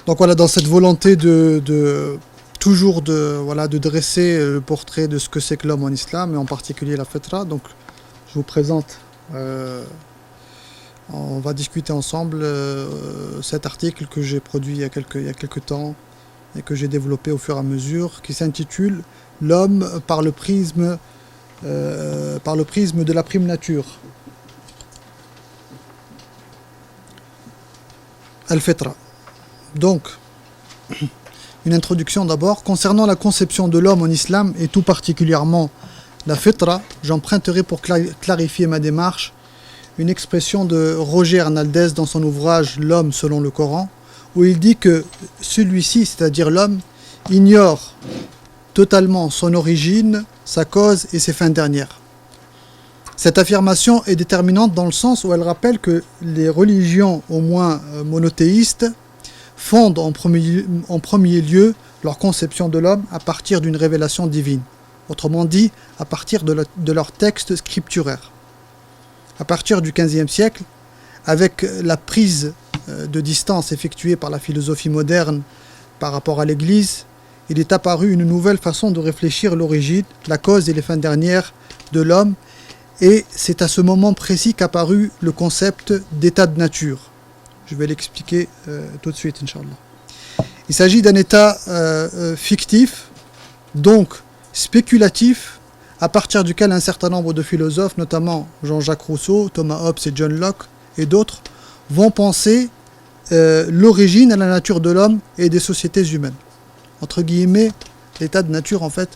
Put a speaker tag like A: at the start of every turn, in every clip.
A: Donc voilà, dans cette volonté toujours de dresser le portrait de ce que c'est que l'homme en islam, et en particulier la fitra. Donc je vous présente, on va discuter ensemble cet article que j'ai produit il y a quelques temps et que j'ai développé au fur et à mesure, qui s'intitule L'homme par le prisme de la prime nature. Al-Fitra. Donc, une introduction d'abord. Concernant la conception de l'homme en islam, et tout particulièrement la fitra, j'emprunterai pour clarifier ma démarche une expression de Roger Arnaldez dans son ouvrage L'homme selon le Coran, où il dit que celui-ci, c'est-à-dire l'homme, ignore totalement son origine, sa cause et ses fins dernières. Cette affirmation est déterminante dans le sens où elle rappelle que les religions, au moins monothéistes, fondent en premier lieu leur conception de l'homme à partir d'une révélation divine, autrement dit, à partir de leur texte scripturaire. À partir du XVe siècle, avec la prise de distance effectuée par la philosophie moderne par rapport à l'Église, il est apparu une nouvelle façon de réfléchir l'origine, la cause et les fins dernières de l'homme, et c'est à ce moment précis qu'apparut le concept d'état de nature. Je vais l'expliquer tout de suite, Inch'Allah. Il s'agit d'un état fictif, donc spéculatif, à partir duquel un certain nombre de philosophes, notamment Jean-Jacques Rousseau, Thomas Hobbes et John Locke et d'autres, vont penser l'origine à la nature de l'homme et des sociétés humaines. Entre guillemets, l'état de nature, en fait,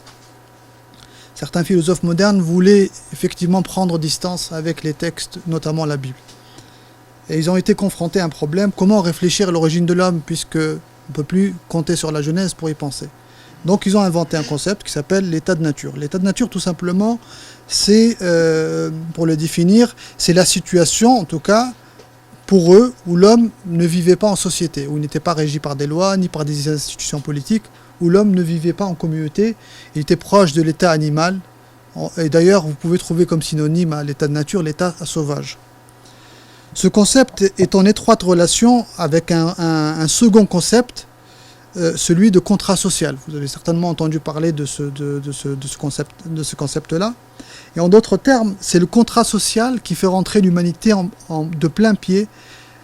A: certains philosophes modernes voulaient effectivement prendre distance avec les textes, notamment la Bible. Et ils ont été confrontés à un problème, comment réfléchir à l'origine de l'homme, puisque on ne peut plus compter sur la Genèse pour y penser. Donc ils ont inventé un concept qui s'appelle l'état de nature. L'état de nature, tout simplement, c'est, pour le définir, c'est la situation, en tout cas, pour eux, où l'homme ne vivait pas en société, où il n'était pas régi par des lois, ni par des institutions politiques, où l'homme ne vivait pas en communauté, il était proche de l'état animal. Et d'ailleurs, vous pouvez trouver comme synonyme à l'état de nature l'état sauvage. Ce concept est en étroite relation avec un second concept, celui de contrat social. Vous avez certainement entendu parler de ce concept-là. Et en d'autres termes, c'est le contrat social qui fait rentrer l'humanité de plein pied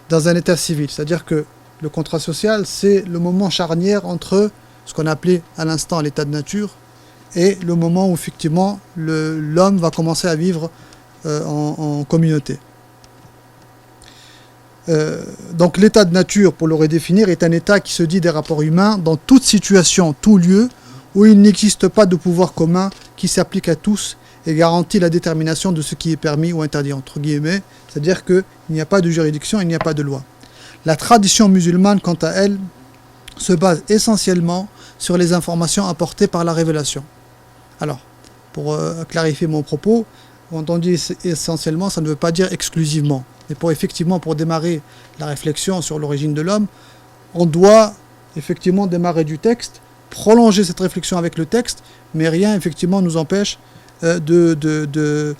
A: dans un état civil. C'est-à-dire que le contrat social, c'est le moment charnière entre ce qu'on appelait à l'instant l'état de nature et le moment où effectivement l'homme va commencer à vivre en communauté. Donc l'état de nature, pour le redéfinir, est un état qui se dit des rapports humains dans toute situation, tout lieu, où il n'existe pas de pouvoir commun qui s'applique à tous et garantit la détermination de ce qui est permis ou interdit, entre guillemets, c'est-à-dire qu'il n'y a pas de juridiction, il n'y a pas de loi. La tradition musulmane, quant à elle, se base essentiellement sur les informations apportées par la révélation. Alors, pour clarifier mon propos, quand on dit essentiellement, ça ne veut pas dire exclusivement. Mais pour démarrer la réflexion sur l'origine de l'homme, on doit effectivement démarrer du texte, prolonger cette réflexion avec le texte, mais rien effectivement nous empêche de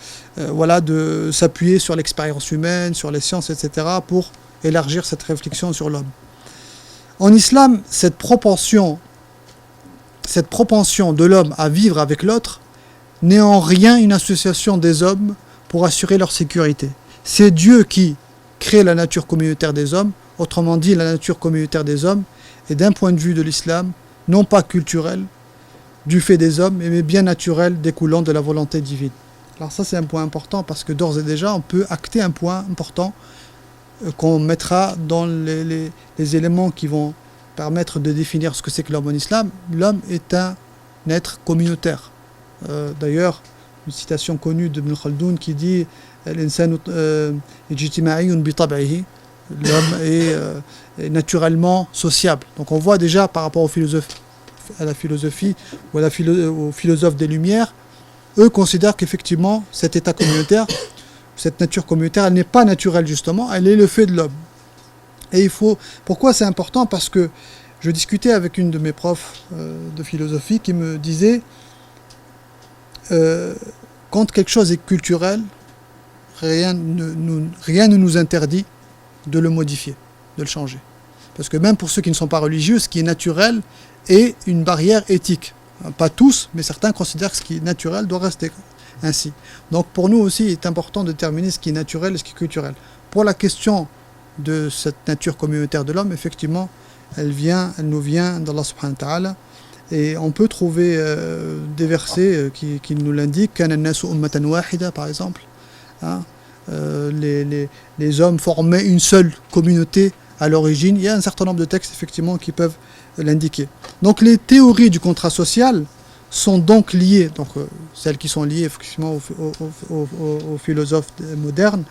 A: s'appuyer sur l'expérience humaine, sur les sciences, etc., pour élargir cette réflexion sur l'homme. En islam, cette propension de l'homme à vivre avec l'autre n'est en rien une association des hommes pour assurer leur sécurité. C'est Dieu qui crée la nature communautaire des hommes, autrement dit la nature communautaire des hommes est d'un point de vue de l'islam, non pas culturel, du fait des hommes, mais bien naturel, découlant de la volonté divine. Alors ça c'est un point important parce que d'ores et déjà on peut acter un point important qu'on mettra dans les éléments qui vont permettre de définir ce que c'est que l'homme en islam. L'homme est un être communautaire. D'ailleurs, une citation connue d'Ibn Khaldoun qui dit l'homme est naturellement sociable. Donc on voit déjà par rapport à la philosophie ou aux philosophes des Lumières, eux considèrent qu'effectivement cet état communautaire, cette nature communautaire, elle n'est pas naturelle justement, elle est le fait de l'homme. Et pourquoi c'est important? Parce que je discutais avec une de mes profs de philosophie qui me disait quand quelque chose est culturel, rien ne nous interdit de le modifier, de le changer. Parce que même pour ceux qui ne sont pas religieux, ce qui est naturel est une barrière éthique. Pas tous, mais certains considèrent que ce qui est naturel doit rester ainsi. Donc pour nous aussi, il est important de déterminer ce qui est naturel et ce qui est culturel. Pour la question de cette nature communautaire de l'homme, effectivement, elle nous vient d'Allah subhanahu wa ta'ala. Et on peut trouver des versets qui nous l'indiquent. Kana an-nasu ummatan wahida, par exemple. Hein, les hommes formaient une seule communauté à l'origine. Il y a un certain nombre de textes, effectivement, qui peuvent l'indiquer. Donc les théories du contrat social sont donc liées, donc celles qui sont liées effectivement aux philosophes modernes,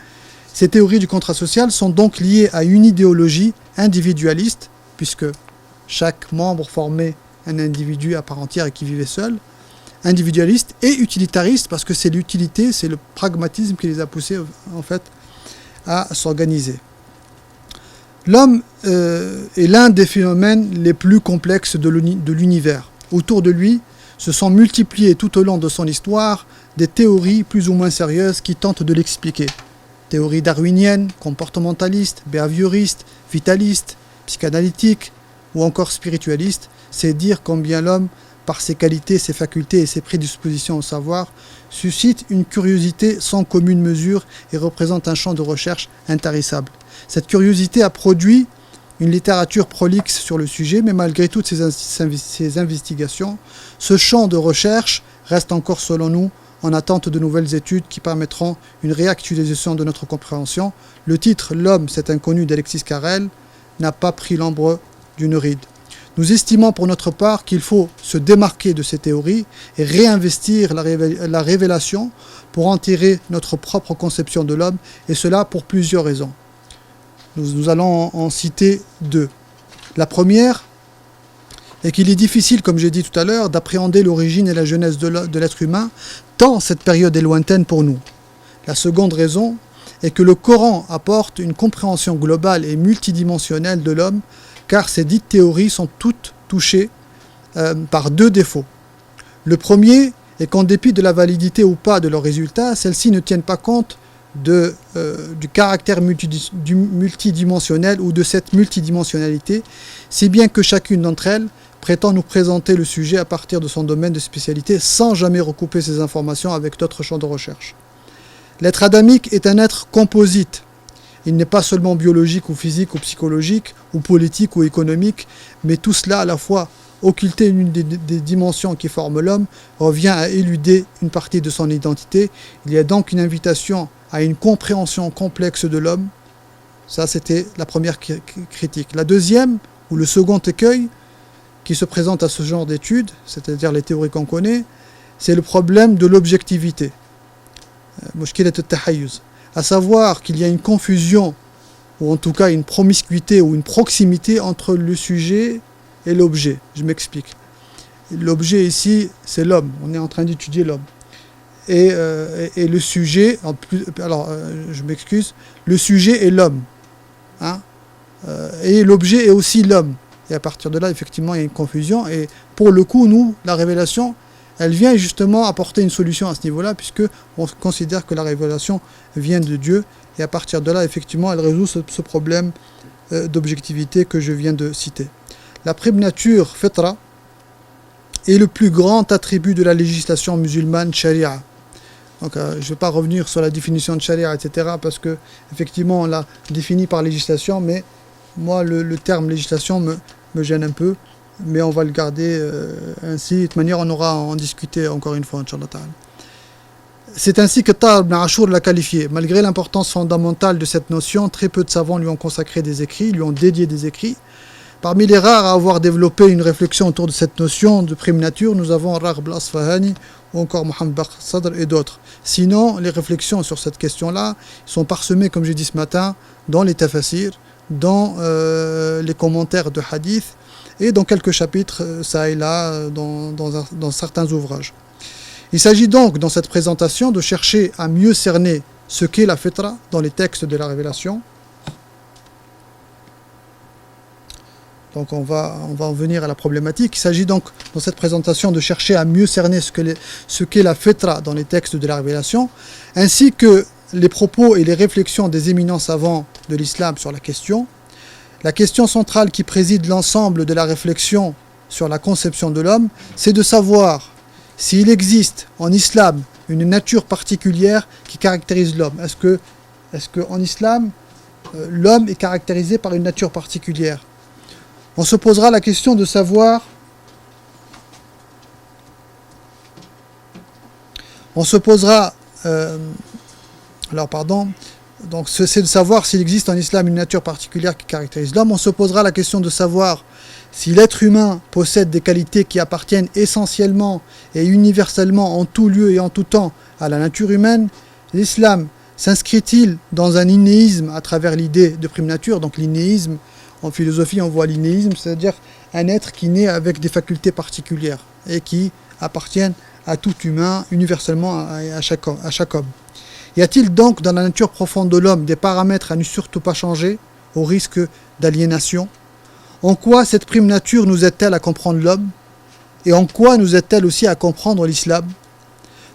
A: ces théories du contrat social sont donc liées à une idéologie individualiste, puisque chaque membre formait un individu à part entière et qui vivait seul, individualiste et utilitariste, parce que c'est l'utilité, c'est le pragmatisme qui les a poussés en fait à s'organiser. L'homme est l'un des phénomènes les plus complexes de l'univers. Autour de lui se sont multipliées tout au long de son histoire des théories plus ou moins sérieuses qui tentent de l'expliquer. Théories darwiniennes, comportementalistes, behavioristes, vitalistes, psychanalytiques ou encore spiritualistes, c'est dire combien l'homme, par ses qualités, ses facultés et ses prédispositions au savoir, suscite une curiosité sans commune mesure et représente un champ de recherche intarissable. Cette curiosité a produit une littérature prolixe sur le sujet, mais malgré toutes ces investigations, ce champ de recherche reste encore, selon nous, en attente de nouvelles études qui permettront une réactualisation de notre compréhension. Le titre « L'homme, cet inconnu » d'Alexis Carrel n'a pas pris l'ombre d'une ride. Nous estimons pour notre part qu'il faut se démarquer de ces théories et réinvestir la révélation pour en tirer notre propre conception de l'homme, et cela pour plusieurs raisons. Nous allons en citer deux. La première est qu'il est difficile, comme j'ai dit tout à l'heure, d'appréhender l'origine et la genèse de l'être humain, tant cette période est lointaine pour nous. La seconde raison est que le Coran apporte une compréhension globale et multidimensionnelle de l'homme, car ces dites théories sont toutes touchées par deux défauts. Le premier est qu'en dépit de la validité ou pas de leurs résultats, celles-ci ne tiennent pas compte du caractère multidimensionnel ou de cette multidimensionnalité, si bien que chacune d'entre elles prétend nous présenter le sujet à partir de son domaine de spécialité sans jamais recouper ces informations avec d'autres champs de recherche. L'être adamique est un être composite. Il n'est pas seulement biologique ou physique ou psychologique ou politique ou économique, mais tout cela à la fois occulter une des dimensions qui forment l'homme revient à éluder une partie de son identité. Il y a donc une invitation à une compréhension complexe de l'homme. Ça, c'était la première critique. La deuxième, ou le second écueil, qui se présente à ce genre d'études, c'est-à-dire les théories qu'on connaît, c'est le problème de l'objectivité. Mushkilat al-tahayyuz. À savoir qu'il y a une confusion, ou en tout cas une promiscuité ou une proximité entre le sujet et l'objet. Je m'explique. L'objet ici, c'est l'homme. On est en train d'étudier l'homme. Et le sujet, je m'excuse, le sujet est l'homme. Hein, et l'objet est aussi l'homme. Et à partir de là, effectivement, il y a une confusion. Et pour le coup, nous, la révélation, elle vient justement apporter une solution à ce niveau-là, puisque on considère que la révélation vient de Dieu. Et à partir de là, effectivement, elle résout ce problème d'objectivité que je viens de citer. La prime nature, fitra, est le plus grand attribut de la législation musulmane sharia. Donc, je ne vais pas revenir sur la définition de sharia, etc., parce que effectivement, on l'a défini par législation, mais moi, le terme législation me gêne un peu, mais on va le garder ainsi. De toute manière, on aura à en discuter encore une fois, Inch'Allah ta'ala. C'est ainsi que Tahir ibn Ashur l'a qualifié. Malgré l'importance fondamentale de cette notion, très peu de savants lui ont consacré des écrits, lui ont dédié des écrits. Parmi les rares à avoir développé une réflexion autour de cette notion de prime nature, nous avons Raghb al-Asfahani ou encore Mohammed Baqir Sadr et d'autres. Sinon, les réflexions sur cette question-là sont parsemées, comme j'ai dit ce matin, dans les tafasirs, dans les commentaires de hadith et dans quelques chapitres, ça et là, dans certains ouvrages. Il s'agit donc, dans cette présentation, de chercher à mieux cerner ce qu'est la fitra dans les textes de la révélation. Donc on va en venir à la problématique. Il s'agit donc, dans cette présentation, de chercher à mieux cerner ce qu'est la fitra dans les textes de la révélation, ainsi que les propos et les réflexions des éminents savants de l'islam sur la question. La question centrale qui préside l'ensemble de la réflexion sur la conception de l'homme, c'est de savoir s'il existe en islam une nature particulière qui caractérise l'homme. Est-ce que en islam, l'homme est caractérisé par une nature particulière? On se posera la question de savoir. On se posera. Donc c'est de savoir s'il existe en islam une nature particulière qui caractérise l'homme. On se posera la question de savoir si l'être humain possède des qualités qui appartiennent essentiellement et universellement en tout lieu et en tout temps à la nature humaine. L'islam s'inscrit-il dans un innéisme à travers l'idée de prime nature? Donc l'innéisme, en philosophie on voit l'innéisme, c'est-à-dire un être qui naît avec des facultés particulières et qui appartiennent à tout humain, universellement à chaque homme. Y a-t-il donc dans la nature profonde de l'homme des paramètres à ne surtout pas changer, au risque d'aliénation? En quoi cette prime nature nous aide-t-elle à comprendre l'homme? Et en quoi nous aide-t-elle aussi à comprendre l'islam?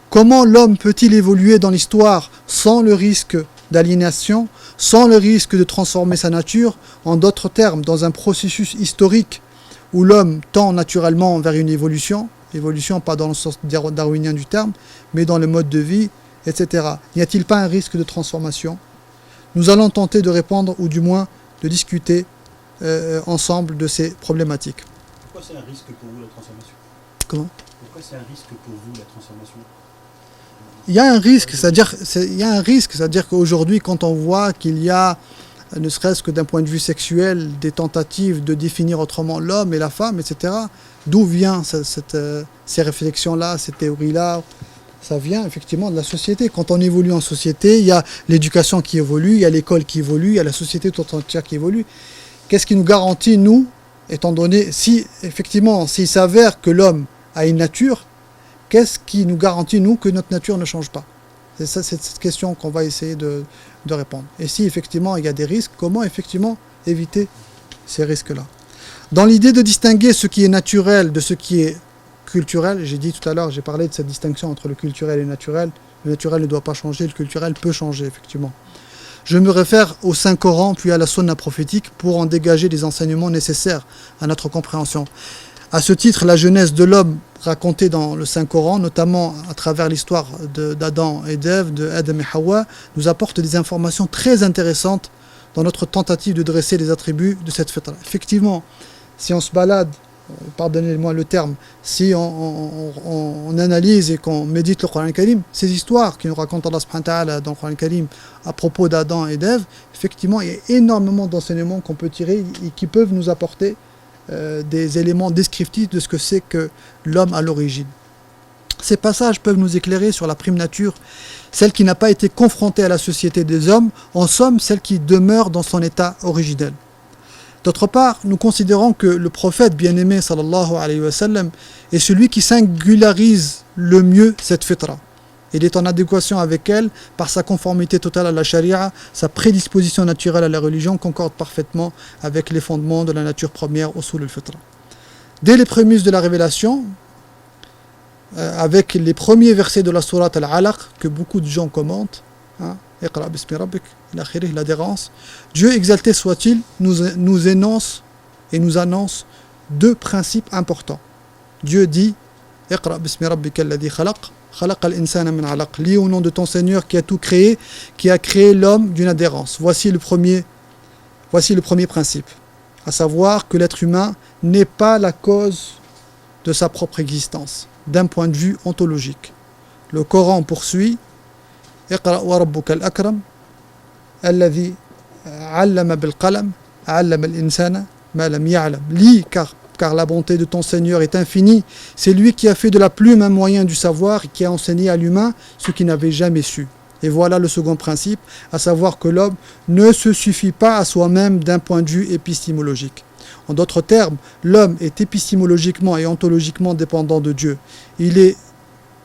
A: Comment l'homme peut-il évoluer dans l'histoire sans le risque d'aliénation, sans le risque de transformer sa nature? En d'autres termes, dans un processus historique où l'homme tend naturellement vers une évolution pas dans le sens darwinien du terme, mais dans le mode de vie, etc. N'y a-t-il pas un risque de transformation? Nous allons tenter de répondre, ou du moins de discuter ensemble de ces problématiques.
B: Pourquoi c'est un risque pour vous la transformation?
A: Comment?
B: Pourquoi c'est un risque pour vous la transformation?
A: Il y a un risque, c'est-à-dire qu'aujourd'hui, quand on voit qu'il y a, ne serait-ce que d'un point de vue sexuel, des tentatives de définir autrement l'homme et la femme, etc., d'où viennent ces réflexions-là, ces théories-là? Ça vient effectivement de la société. Quand on évolue en société, il y a l'éducation qui évolue, il y a l'école qui évolue, il y a la société tout entière qui évolue. Qu'est-ce qui nous garantit, nous, étant donné, si effectivement, s'il s'avère que l'homme a une nature, qu'est-ce qui nous garantit, nous, que notre nature ne change pas? C'est cette question qu'on va essayer de répondre. Et si effectivement il y a des risques, comment effectivement éviter ces risques-là? Dans l'idée de distinguer ce qui est naturel de ce qui est culturel, j'ai dit tout à l'heure, j'ai parlé de cette distinction entre le culturel et le naturel. Le naturel ne doit pas changer, le culturel peut changer, effectivement. Je me réfère au Saint-Coran, puis à la sunna prophétique, pour en dégager des enseignements nécessaires à notre compréhension. À ce titre, la jeunesse de l'homme racontée dans le Saint-Coran, notamment à travers l'histoire d'Adam et d'Ève, de Adam et Hawa, nous apporte des informations très intéressantes dans notre tentative de dresser les attributs de cette fitra. Effectivement, si on se balade, pardonnez-moi le terme, si on analyse et qu'on médite le Coran Karim, ces histoires qui nous racontent Allah subhanahu wa ta'ala dans le Coran Karim à propos d'Adam et d'Ève, effectivement, il y a énormément d'enseignements qu'on peut tirer et qui peuvent nous apporter des éléments descriptifs de ce que c'est que l'homme à l'origine. Ces passages peuvent nous éclairer sur la prime nature, celle qui n'a pas été confrontée à la société des hommes, en somme celle qui demeure dans son état originel. D'autre part, nous considérons que le prophète bien-aimé sallallahu alayhi wa sallam est celui qui singularise le mieux cette fitra. Il est en adéquation avec elle par sa conformité totale à la charia, sa prédisposition naturelle à la religion concorde parfaitement avec les fondements de la nature première usul al-fitra. Dès les prémices de la révélation, avec les premiers versets de la sourate al-Alaq que beaucoup de gens commentent, Iqra bismi rabbik, l'adhérence, Dieu exalté soit-il nous énonce et nous annonce deux principes importants. Dieu dit Iqra bismi rabbika alladhi khalaq khalaqa al-insana min 'alaq, lis au nom de ton Seigneur qui a tout créé, qui a créé l'homme d'une adhérence. Voici le premier principe, à savoir que l'être humain n'est pas la cause de sa propre existence d'un point de vue ontologique. Le Coran poursuit Iqra wa rabbuka al-akram alladhi 'allama bil qalam 'allama al-insana ma lam ya'lam. Lis car la bonté de ton Seigneur est infinie. C'est lui qui a fait de la plume un moyen du savoir et qui a enseigné à l'humain ce qu'il n'avait jamais su. Et voilà le second principe, à savoir que l'homme ne se suffit pas à soi-même d'un point de vue épistémologique. En d'autres termes, l'homme est épistémologiquement et ontologiquement dépendant de Dieu. Il est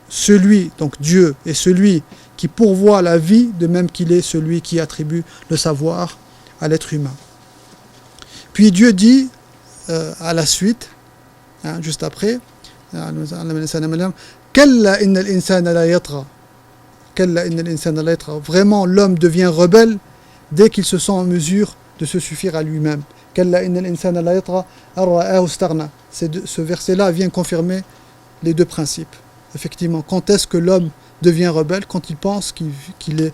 A: celui, donc Dieu est celui qui pourvoit la vie, de même qu'il est celui qui attribue le savoir à l'être humain. Puis Dieu dit à la suite, juste après, vraiment l'homme devient rebelle dès qu'il se sent en mesure de se suffire à lui-même. Kalla innal insana la yatgha an ra'ahu istaghna. Ce verset-là vient confirmer les deux principes. Effectivement, quand est-ce que l'homme devient rebelle? Quand il pense qu'il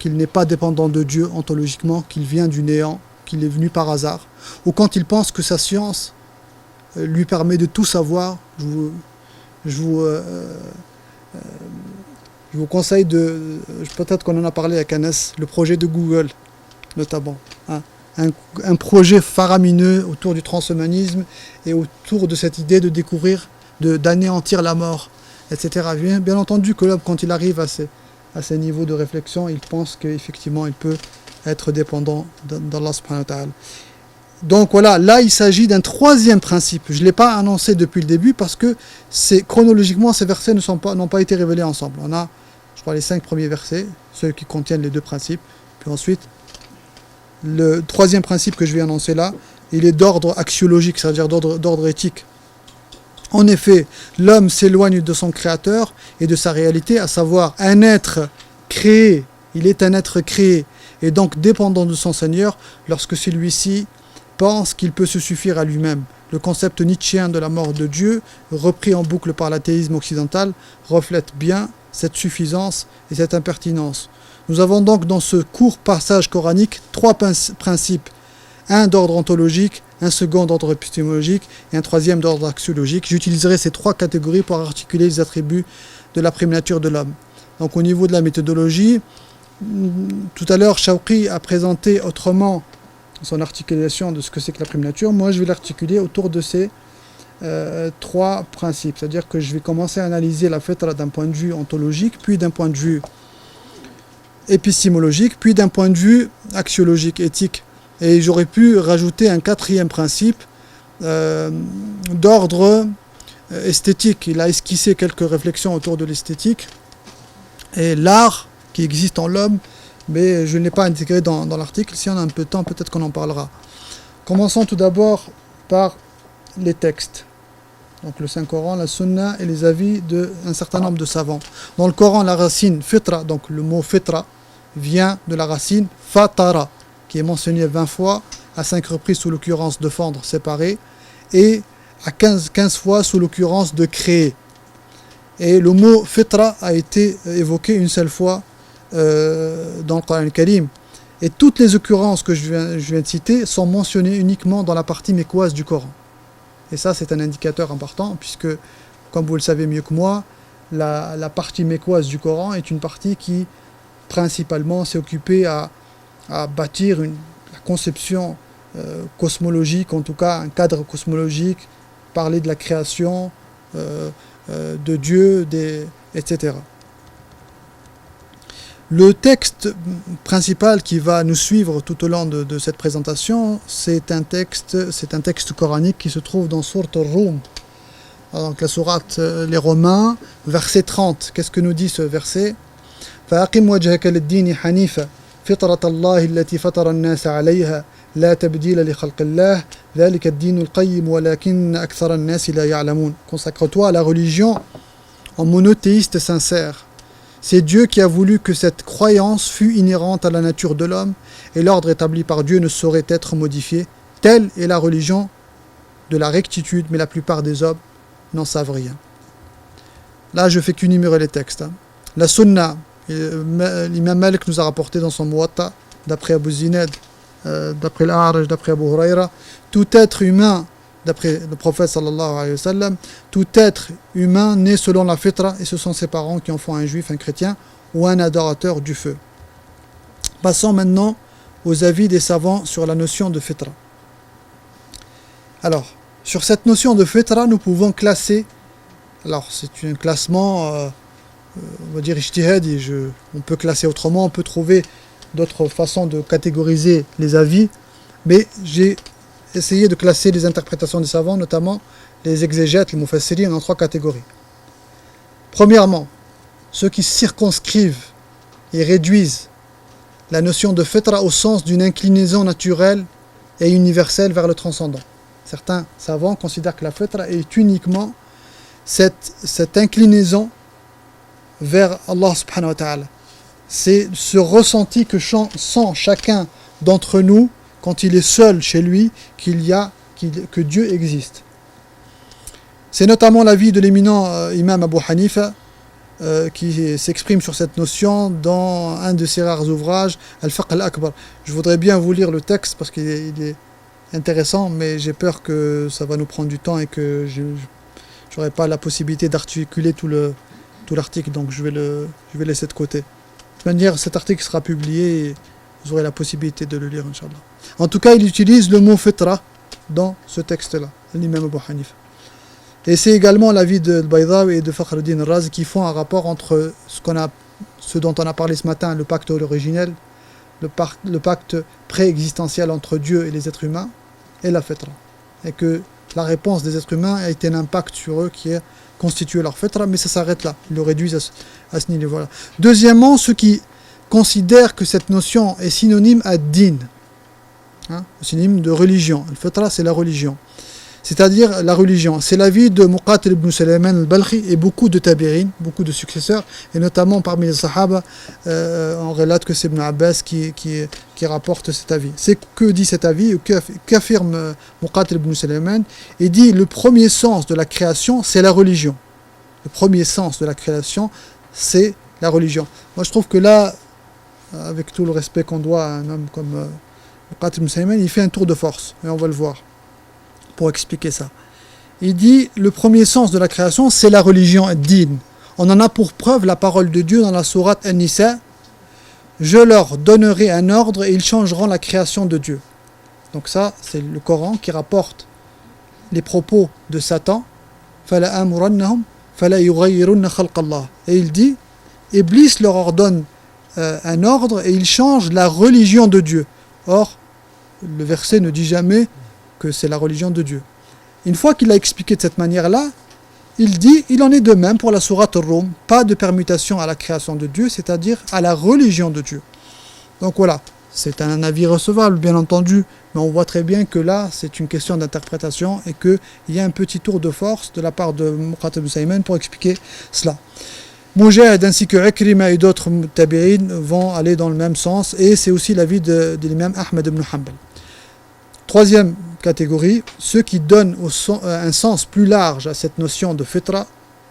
A: n'est pas dépendant de Dieu ontologiquement, qu'il vient du néant, qu'il est venu par hasard, ou quand il pense que sa science lui permet de tout savoir. Je vous conseille peut-être qu'on en a parlé avec Anas, le projet de Google notamment, hein. Un projet faramineux autour du transhumanisme et autour de cette idée de découvrir, d'anéantir la mort, etc. Bien entendu que l'homme, quand il arrive à ces niveaux de réflexion, il pense qu'effectivement il peut être dépendant d'Allah subhanahu wa ta'ala. Donc voilà, là il s'agit d'un troisième principe. Je ne l'ai pas annoncé depuis le début parce que chronologiquement ces versets n'ont pas été révélés ensemble. On a, je crois, les 5 premiers versets, ceux qui contiennent les deux principes, puis ensuite le troisième principe que je vais annoncer là, il est d'ordre axiologique, c'est-à-dire d'ordre éthique. En effet, l'homme s'éloigne de son créateur et de sa réalité, à savoir un être créé. Il est un être créé et donc dépendant de son Seigneur lorsque celui-ci pense qu'il peut se suffire à lui-même. Le concept nietzschéen de la mort de Dieu, repris en boucle par l'athéisme occidental, reflète bien cette suffisance et cette impertinence. Nous avons donc dans ce court passage coranique 3 principes, un d'ordre ontologique, un second d'ordre épistémologique et un troisième d'ordre axiologique. J'utiliserai ces 3 catégories pour articuler les attributs de la prime nature de l'homme. Donc au niveau de la méthodologie, tout à l'heure Shawqi a présenté autrement son articulation de ce que c'est que la prime nature. Moi je vais l'articuler autour de ces 3 principes, c'est-à-dire que je vais commencer à analyser la fitra d'un point de vue ontologique, puis d'un point de vue épistémologique, puis d'un point de vue axiologique, éthique. Et j'aurais pu rajouter un 4e principe d'ordre esthétique. Il a esquissé quelques réflexions autour de l'esthétique et l'art qui existe en l'homme, mais je ne l'ai pas intégré dans l'article. Si on a un peu de temps, peut-être qu'on en parlera. Commençons tout d'abord par les textes. Donc le Saint-Coran, la Sunna et les avis d'un certain nombre de savants. Dans le Coran, la racine fitra, donc le mot fitra, vient de la racine fatara, qui est mentionné 20 fois, à 5 reprises sous l'occurrence de fendre, séparer, et à 15 fois sous l'occurrence de créer. Et le mot fitra a été évoqué une seule fois dans le Coran Karim. Et toutes les occurrences que je viens de citer sont mentionnées uniquement dans la partie mécoise du Coran. Et ça, c'est un indicateur important, puisque, comme vous le savez mieux que moi, la partie mécoise du Coran est une partie qui, principalement, s'est occupée à bâtir la conception cosmologique, en tout cas un cadre cosmologique, parler de la création, de Dieu, etc. Le texte principal qui va nous suivre tout au long de cette présentation, c'est un texte coranique qui se trouve dans Sourate Ar-Rum, donc la sourate les Romains, verset 30. Qu'est-ce que nous dit ce verset? فَأَقِمْ وَجْهَكَ لِلدِّينِ حَنِيفًا فِطْرَةَ اللَّهِ الَّتِي فَطَرَ النَّاسَ عَلَيْهَا لَا تَبْدِيلَ لِخَلْقِ اللَّهِ ذَلِكَ الدِّينُ الْقَيِّمُ وَلَكِنَّ أَكْثَرَ النَّاسِ لَا يَعْلَمُونَ. Consacre-toi à la religion en monothéiste sincère. C'est Dieu qui a voulu que cette croyance fût inhérente à la nature de l'homme, et l'ordre établi par Dieu ne saurait être modifié. Telle est la religion de la rectitude, mais la plupart des hommes n'en savent rien. Là, je fais qu'énumérer les textes. La Sunna, l'imam Malik nous a rapporté dans son Muwatta, d'après Abu Zinad, d'après l'A'raj, d'après Abu Huraira, tout être humain, d'après le prophète sallallahu alayhi wa sallam, tout être humain né selon la fitra, et ce sont ses parents qui en font un juif, un chrétien ou un adorateur du feu. Passons maintenant aux avis des savants sur la notion de fitra. Alors, sur cette notion de fitra, nous pouvons classer, alors c'est un classement, on va dire ijtihadi, on peut classer autrement, on peut trouver d'autres façons de catégoriser les avis, mais j'ai essayé de classer les interprétations des savants, notamment les exégètes, les mufassirin, en 3 catégories. Premièrement, ceux qui circonscrivent et réduisent la notion de fitra au sens d'une inclinaison naturelle et universelle vers le transcendant. Certains savants considèrent que la fitra est uniquement cette inclinaison vers Allah subhanahu wa ta'ala. C'est ce ressenti que sent chacun d'entre nous quand il est seul chez lui, que Dieu existe. C'est notamment l'avis de l'éminent imam Abu Hanifa qui s'exprime sur cette notion dans un de ses rares ouvrages, Al-Fiqh al-Akbar. Je voudrais bien vous lire le texte parce qu'il est intéressant, mais j'ai peur que ça va nous prendre du temps et que je n'aurai pas la possibilité d'articuler tout l'article, donc je vais laisser de côté. De toute manière, cet article sera publié et vous aurez la possibilité de le lire, Inch'Allah. En tout cas, il utilise le mot fitra dans ce texte-là, l'imam Abu Hanifa. Et c'est également l'avis de Baydawi et de Fakhruddin Razi qui font un rapport entre ce dont on a parlé ce matin, le pacte originel, le pacte préexistentiel entre Dieu et les êtres humains, et la fitra. Et que la réponse des êtres humains a été un impact sur eux qui a constitué leur fitra, mais ça s'arrête là. Ils le réduisent à ce niveau-là. Deuxièmement, ceux qui considèrent que cette notion est synonyme à din, synonyme de religion. Le fitra, c'est la religion. C'est-à-dire la religion. C'est l'avis de Muqatil ibn Sulayman al-Balkhi et beaucoup de tabi'in, beaucoup de successeurs, et notamment parmi les sahaba, on relate que c'est Ibn Abbas qui rapporte cet avis. C'est que dit cet avis, qu'affirme Muqatil ibn Sulayman. Il dit le premier sens de la création, c'est la religion. Le premier sens de la création, c'est la religion. Moi je trouve que là, avec tout le respect qu'on doit à un homme comme Muqatil ibn Sulayman, il fait un tour de force, et on va le voir pour expliquer ça. Il dit le premier sens de la création, c'est la religion din. On en a pour preuve la parole de Dieu dans la sourate An-Nisa. Je leur donnerai un ordre et ils changeront la création de Dieu. Donc ça, c'est le Coran qui rapporte les propos de Satan. Fala amurannahum fala yughayyirunna khalqallah. Et il dit Iblis leur ordonne un ordre et ils changent la religion de Dieu. Or, le verset ne dit jamais que c'est la religion de Dieu. Une fois qu'il a expliqué de cette manière-là, il dit, il en est de même pour la sourate Ar-Rum, pas de permutation à la création de Dieu, c'est-à-dire à la religion de Dieu. Donc voilà, c'est un avis recevable, bien entendu, mais on voit très bien que là, c'est une question d'interprétation et qu'il y a un petit tour de force de la part de Muqatil ibn Sulayman pour expliquer cela. Mujahid ainsi que Ikrima et d'autres tabi'in vont aller dans le même sens, et c'est aussi l'avis de l'imam Ahmad ibn Hanbal. Troisième catégorie, ceux qui donnent un sens plus large à cette notion de fitra,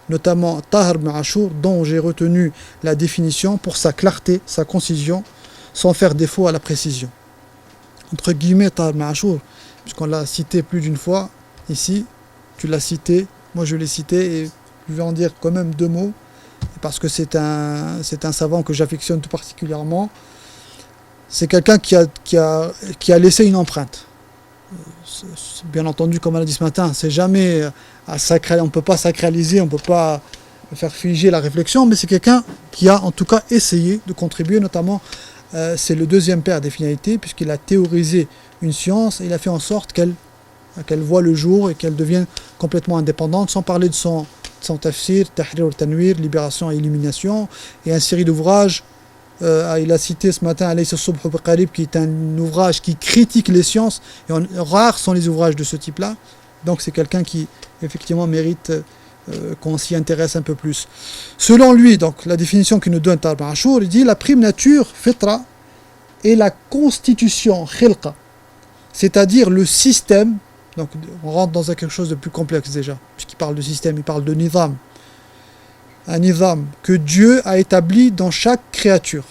A: notamment Tahir ibn Ashur, dont j'ai retenu la définition pour sa clarté, sa concision, sans faire défaut à la précision. Entre guillemets, Tahir ibn Ashur, puisqu'on l'a cité plus d'une fois, ici, tu l'as cité, moi je l'ai cité, et je vais en dire quand même deux mots, parce que c'est un savant que j'affectionne tout particulièrement. C'est quelqu'un qui a laissé une empreinte. Bien entendu, comme on l'a dit ce matin, c'est jamais on ne peut pas sacraliser, on ne peut pas faire figer la réflexion, mais c'est quelqu'un qui a en tout cas essayé de contribuer, notamment c'est le deuxième père des finalités, puisqu'il a théorisé une science et il a fait en sorte qu'elle voit le jour et qu'elle devienne complètement indépendante, sans parler de son tafsir, Tahrir al-Tanwir, Libération et Illumination, et une série d'ouvrages. Il a cité ce matin Alaysa as-Subh bi-Qarib, qui est un ouvrage qui critique les sciences, et rares sont les ouvrages de ce type-là. Donc c'est quelqu'un qui effectivement mérite qu'on s'y intéresse un peu plus. Selon lui, donc la définition qu'il nous donne Tahir ibn Ashur, il dit la prime nature, fitra, est la constitution, khilqa, c'est-à-dire le système. Donc on rentre dans quelque chose de plus complexe déjà, puisqu'il parle de système, il parle de nizam. Un nizam que Dieu a établi dans chaque créature.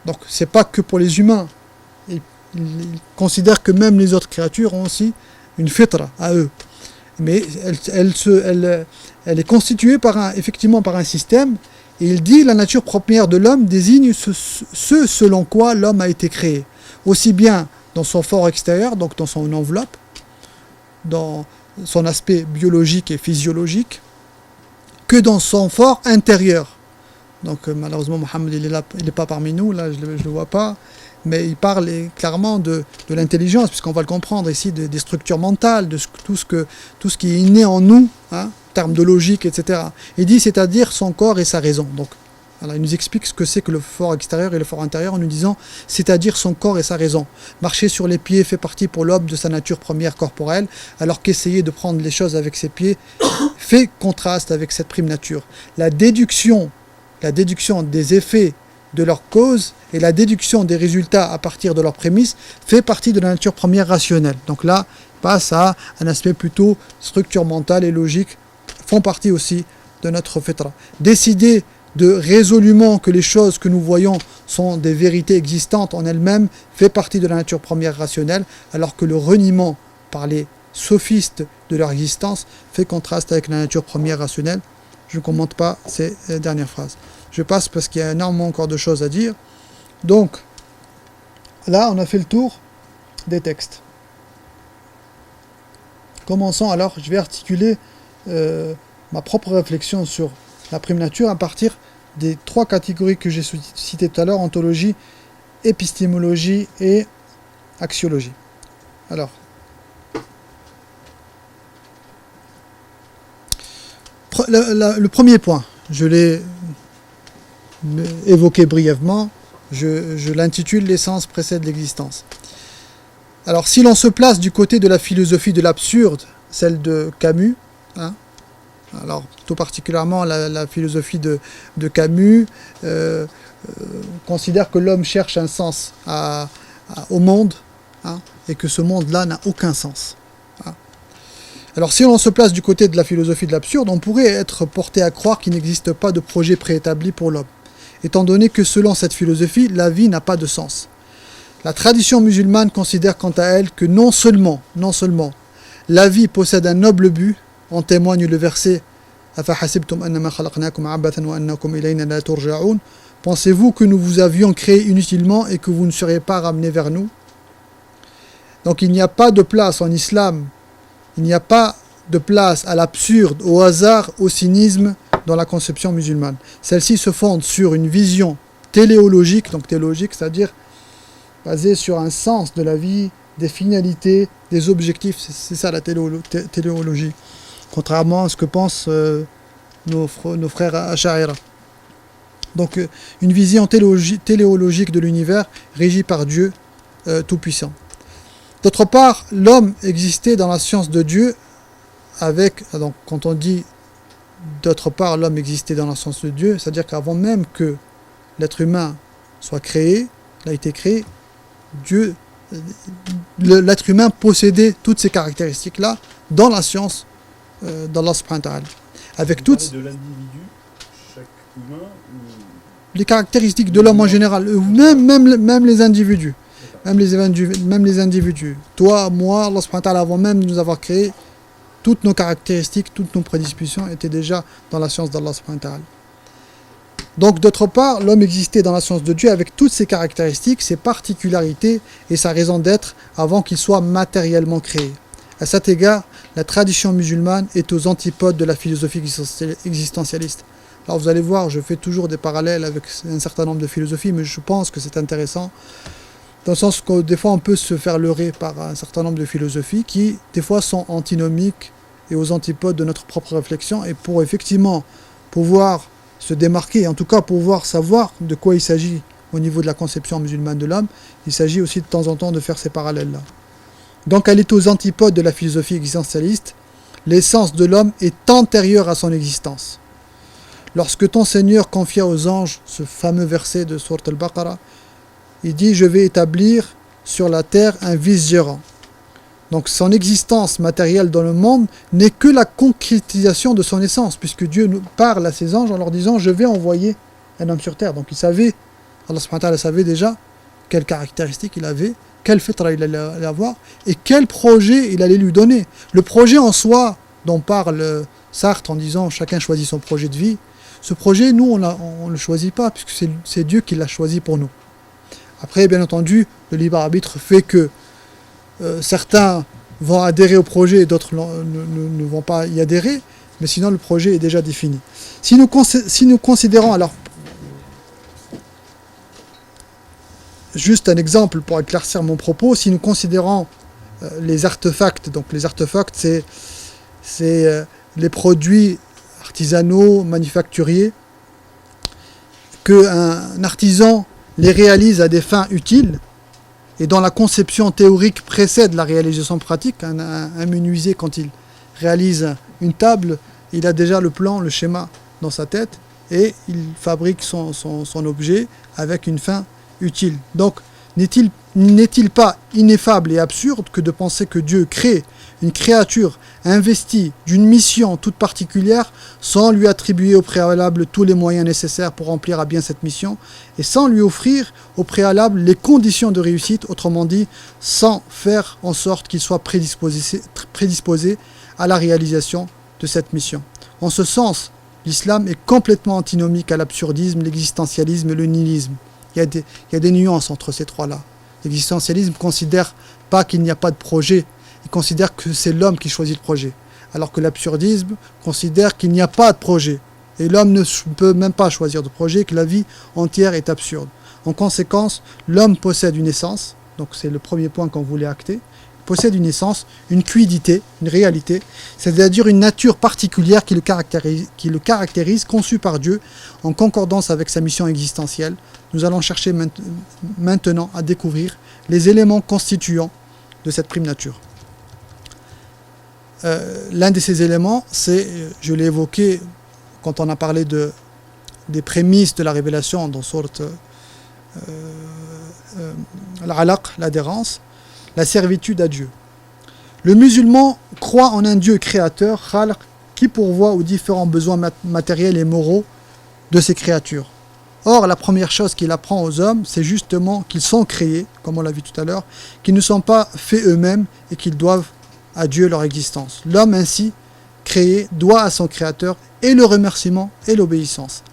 A: Donc c'est pas que pour les humains. Il considère que même les autres créatures ont aussi une fitra à eux. Mais elle est constituée effectivement par un système, et il dit la nature première de l'homme désigne ce selon quoi l'homme a été créé. Aussi bien dans son fort extérieur, donc dans son enveloppe, dans son aspect biologique et physiologique, que dans son fort intérieur. Donc malheureusement Mohamed il n'est pas parmi nous, là je ne le vois pas, mais il parle clairement de l'intelligence, puisqu'on va le comprendre ici, des structures mentales, de tout ce qui est inné en nous, en termes de logique, etc. Il dit c'est-à-dire son corps et sa raison. Donc voilà, il nous explique ce que c'est que le fort extérieur et le fort intérieur en nous disant c'est-à-dire son corps et sa raison. Marcher sur les pieds fait partie pour l'homme de sa nature première corporelle, alors qu'essayer de prendre les choses avec ses pieds fait contraste avec cette prime nature. La déduction des effets de leurs causes et la déduction des résultats à partir de leurs prémices fait partie de la nature première rationnelle. Donc là, passe à un aspect plutôt structure mentale et logique, font partie aussi de notre fitra. Décider de résolument que les choses que nous voyons sont des vérités existantes en elles-mêmes fait partie de la nature première rationnelle, alors que le reniement par les sophistes de leur existence fait contraste avec la nature première rationnelle. Je ne commente pas ces dernières phrases. Je passe parce qu'il y a énormément encore de choses à dire. Donc, là, on a fait le tour des textes. Commençons alors, je vais articuler ma propre réflexion sur la prime nature à partir des trois catégories que j'ai citées tout à l'heure, ontologie, épistémologie et axiologie. Alors, le premier point, je l'ai évoqué brièvement, je l'intitule « L'essence précède l'existence ». Alors, si l'on se place du côté de la philosophie de l'absurde, celle de Camus, alors tout particulièrement la philosophie de Camus, considère que l'homme cherche un sens au monde, et que ce monde-là n'a aucun sens. Alors si l'on se place du côté de la philosophie de l'absurde, on pourrait être porté à croire qu'il n'existe pas de projet préétabli pour l'homme, étant donné que selon cette philosophie, la vie n'a pas de sens. La tradition musulmane considère quant à elle que non seulement la vie possède un noble but, en témoigne le verset « Pensez-vous que nous vous avions créé inutilement et que vous ne seriez pas ramenés vers nous ?» Donc il n'y a pas de place en islam, il n'y a pas de place à l'absurde, au hasard, au cynisme dans la conception musulmane. Celle-ci se fonde sur une vision téléologique, donc théologique, c'est-à-dire basée sur un sens de la vie, des finalités, des objectifs. C'est ça la téléologie, contrairement à ce que pensent nos frères Ash'aira. Donc une vision téléologique de l'univers régie par Dieu Tout-Puissant. D'autre part, l'homme existait dans la science de Dieu donc quand on dit d'autre part l'homme existait dans la science de Dieu, c'est-à-dire qu'avant même que l'être humain soit créé, il a été créé, l'être humain possédait toutes ces caractéristiques-là dans la science d'Allah subhanahu wa ta'ala. Avec toutes
B: de l'individu, chaque humain,
A: les caractéristiques de l'homme en général, même les individus. Même les individus. Toi, moi, Allah subhanahu wa ta'ala, avant même de nous avoir créé, toutes nos caractéristiques, toutes nos prédispositions étaient déjà dans la science d'Allah subhanahu wa ta'ala. Donc, d'autre part, l'homme existait dans la science de Dieu avec toutes ses caractéristiques, ses particularités et sa raison d'être avant qu'il soit matériellement créé. À cet égard, la tradition musulmane est aux antipodes de la philosophie existentialiste. Alors vous allez voir, je fais toujours des parallèles avec un certain nombre de philosophies, mais je pense que c'est intéressant. Dans le sens que des fois on peut se faire leurrer par un certain nombre de philosophies qui des fois sont antinomiques et aux antipodes de notre propre réflexion, et pour effectivement pouvoir se démarquer, en tout cas pouvoir savoir de quoi il s'agit au niveau de la conception musulmane de l'homme, il s'agit aussi de temps en temps de faire ces parallèles-là. Donc elle est aux antipodes de la philosophie existentialiste. L'essence de l'homme est antérieure à son existence. Lorsque ton Seigneur confia aux anges ce fameux verset de Sourate Al-Baqarah, il dit « Je vais établir sur la terre un vice-gérant ». Donc son existence matérielle dans le monde n'est que la concrétisation de son essence, puisque Dieu nous parle à ses anges en leur disant « Je vais envoyer un homme sur terre ». Donc il savait, Allah subhanahu wa ta'ala savait déjà quelles caractéristiques il avait, quelle fitra il allait avoir, et quel projet il allait lui donner. Le projet en soi, dont parle Sartre en disant « Chacun choisit son projet de vie », ce projet, nous, on ne le choisit pas, puisque c'est Dieu qui l'a choisi pour nous. Après, bien entendu, le libre arbitre fait que certains vont adhérer au projet et d'autres ne vont pas y adhérer, mais sinon le projet est déjà défini. Si nous considérons, alors, juste un exemple pour éclaircir mon propos, si nous considérons les artefacts, donc les artefacts c'est les produits artisanaux, manufacturiers, qu'un artisan les réalise à des fins utiles et dont la conception théorique précède la réalisation pratique. Un menuisier, quand il réalise une table, il a déjà le plan, le schéma dans sa tête, et il fabrique son objet avec une fin utile. Donc, n'est-il pas ineffable et absurde que de penser que Dieu crée une créature investie d'une mission toute particulière sans lui attribuer au préalable tous les moyens nécessaires pour remplir à bien cette mission et sans lui offrir au préalable les conditions de réussite, autrement dit, sans faire en sorte qu'il soit prédisposé à la réalisation de cette mission. En ce sens, l'islam est complètement antinomique à l'absurdisme, l'existentialisme et le nihilisme. Il y a des nuances entre ces trois-là. L'existentialisme ne considère pas qu'il n'y a pas de projet, il considère que c'est l'homme qui choisit le projet. Alors que l'absurdisme considère qu'il n'y a pas de projet. Et l'homme ne peut même pas choisir de projet, que la vie entière est absurde. En conséquence, l'homme possède une essence, donc c'est le premier point qu'on voulait acter, possède une essence, une quiddité, une réalité, c'est-à-dire une nature particulière qui le caractérise, conçue par Dieu, en concordance avec sa mission existentielle. Nous allons chercher maintenant à découvrir les éléments constituants de cette prime nature. L'un de ces éléments, c'est, je l'ai évoqué quand on a parlé des prémices de la révélation dans sourate Al-Alaq, l'adhérence, la servitude à Dieu. Le musulman croit en un Dieu créateur, Khalq, qui pourvoit aux différents besoins matériels et moraux de ces créatures. Or, la première chose qu'il apprend aux hommes, c'est justement qu'ils sont créés, comme on l'a vu tout à l'heure, qu'ils ne sont pas faits eux-mêmes et qu'ils doivent à Dieu leur existence. L'homme ainsi créé doit à son créateur et le remerciement et l'obéissance.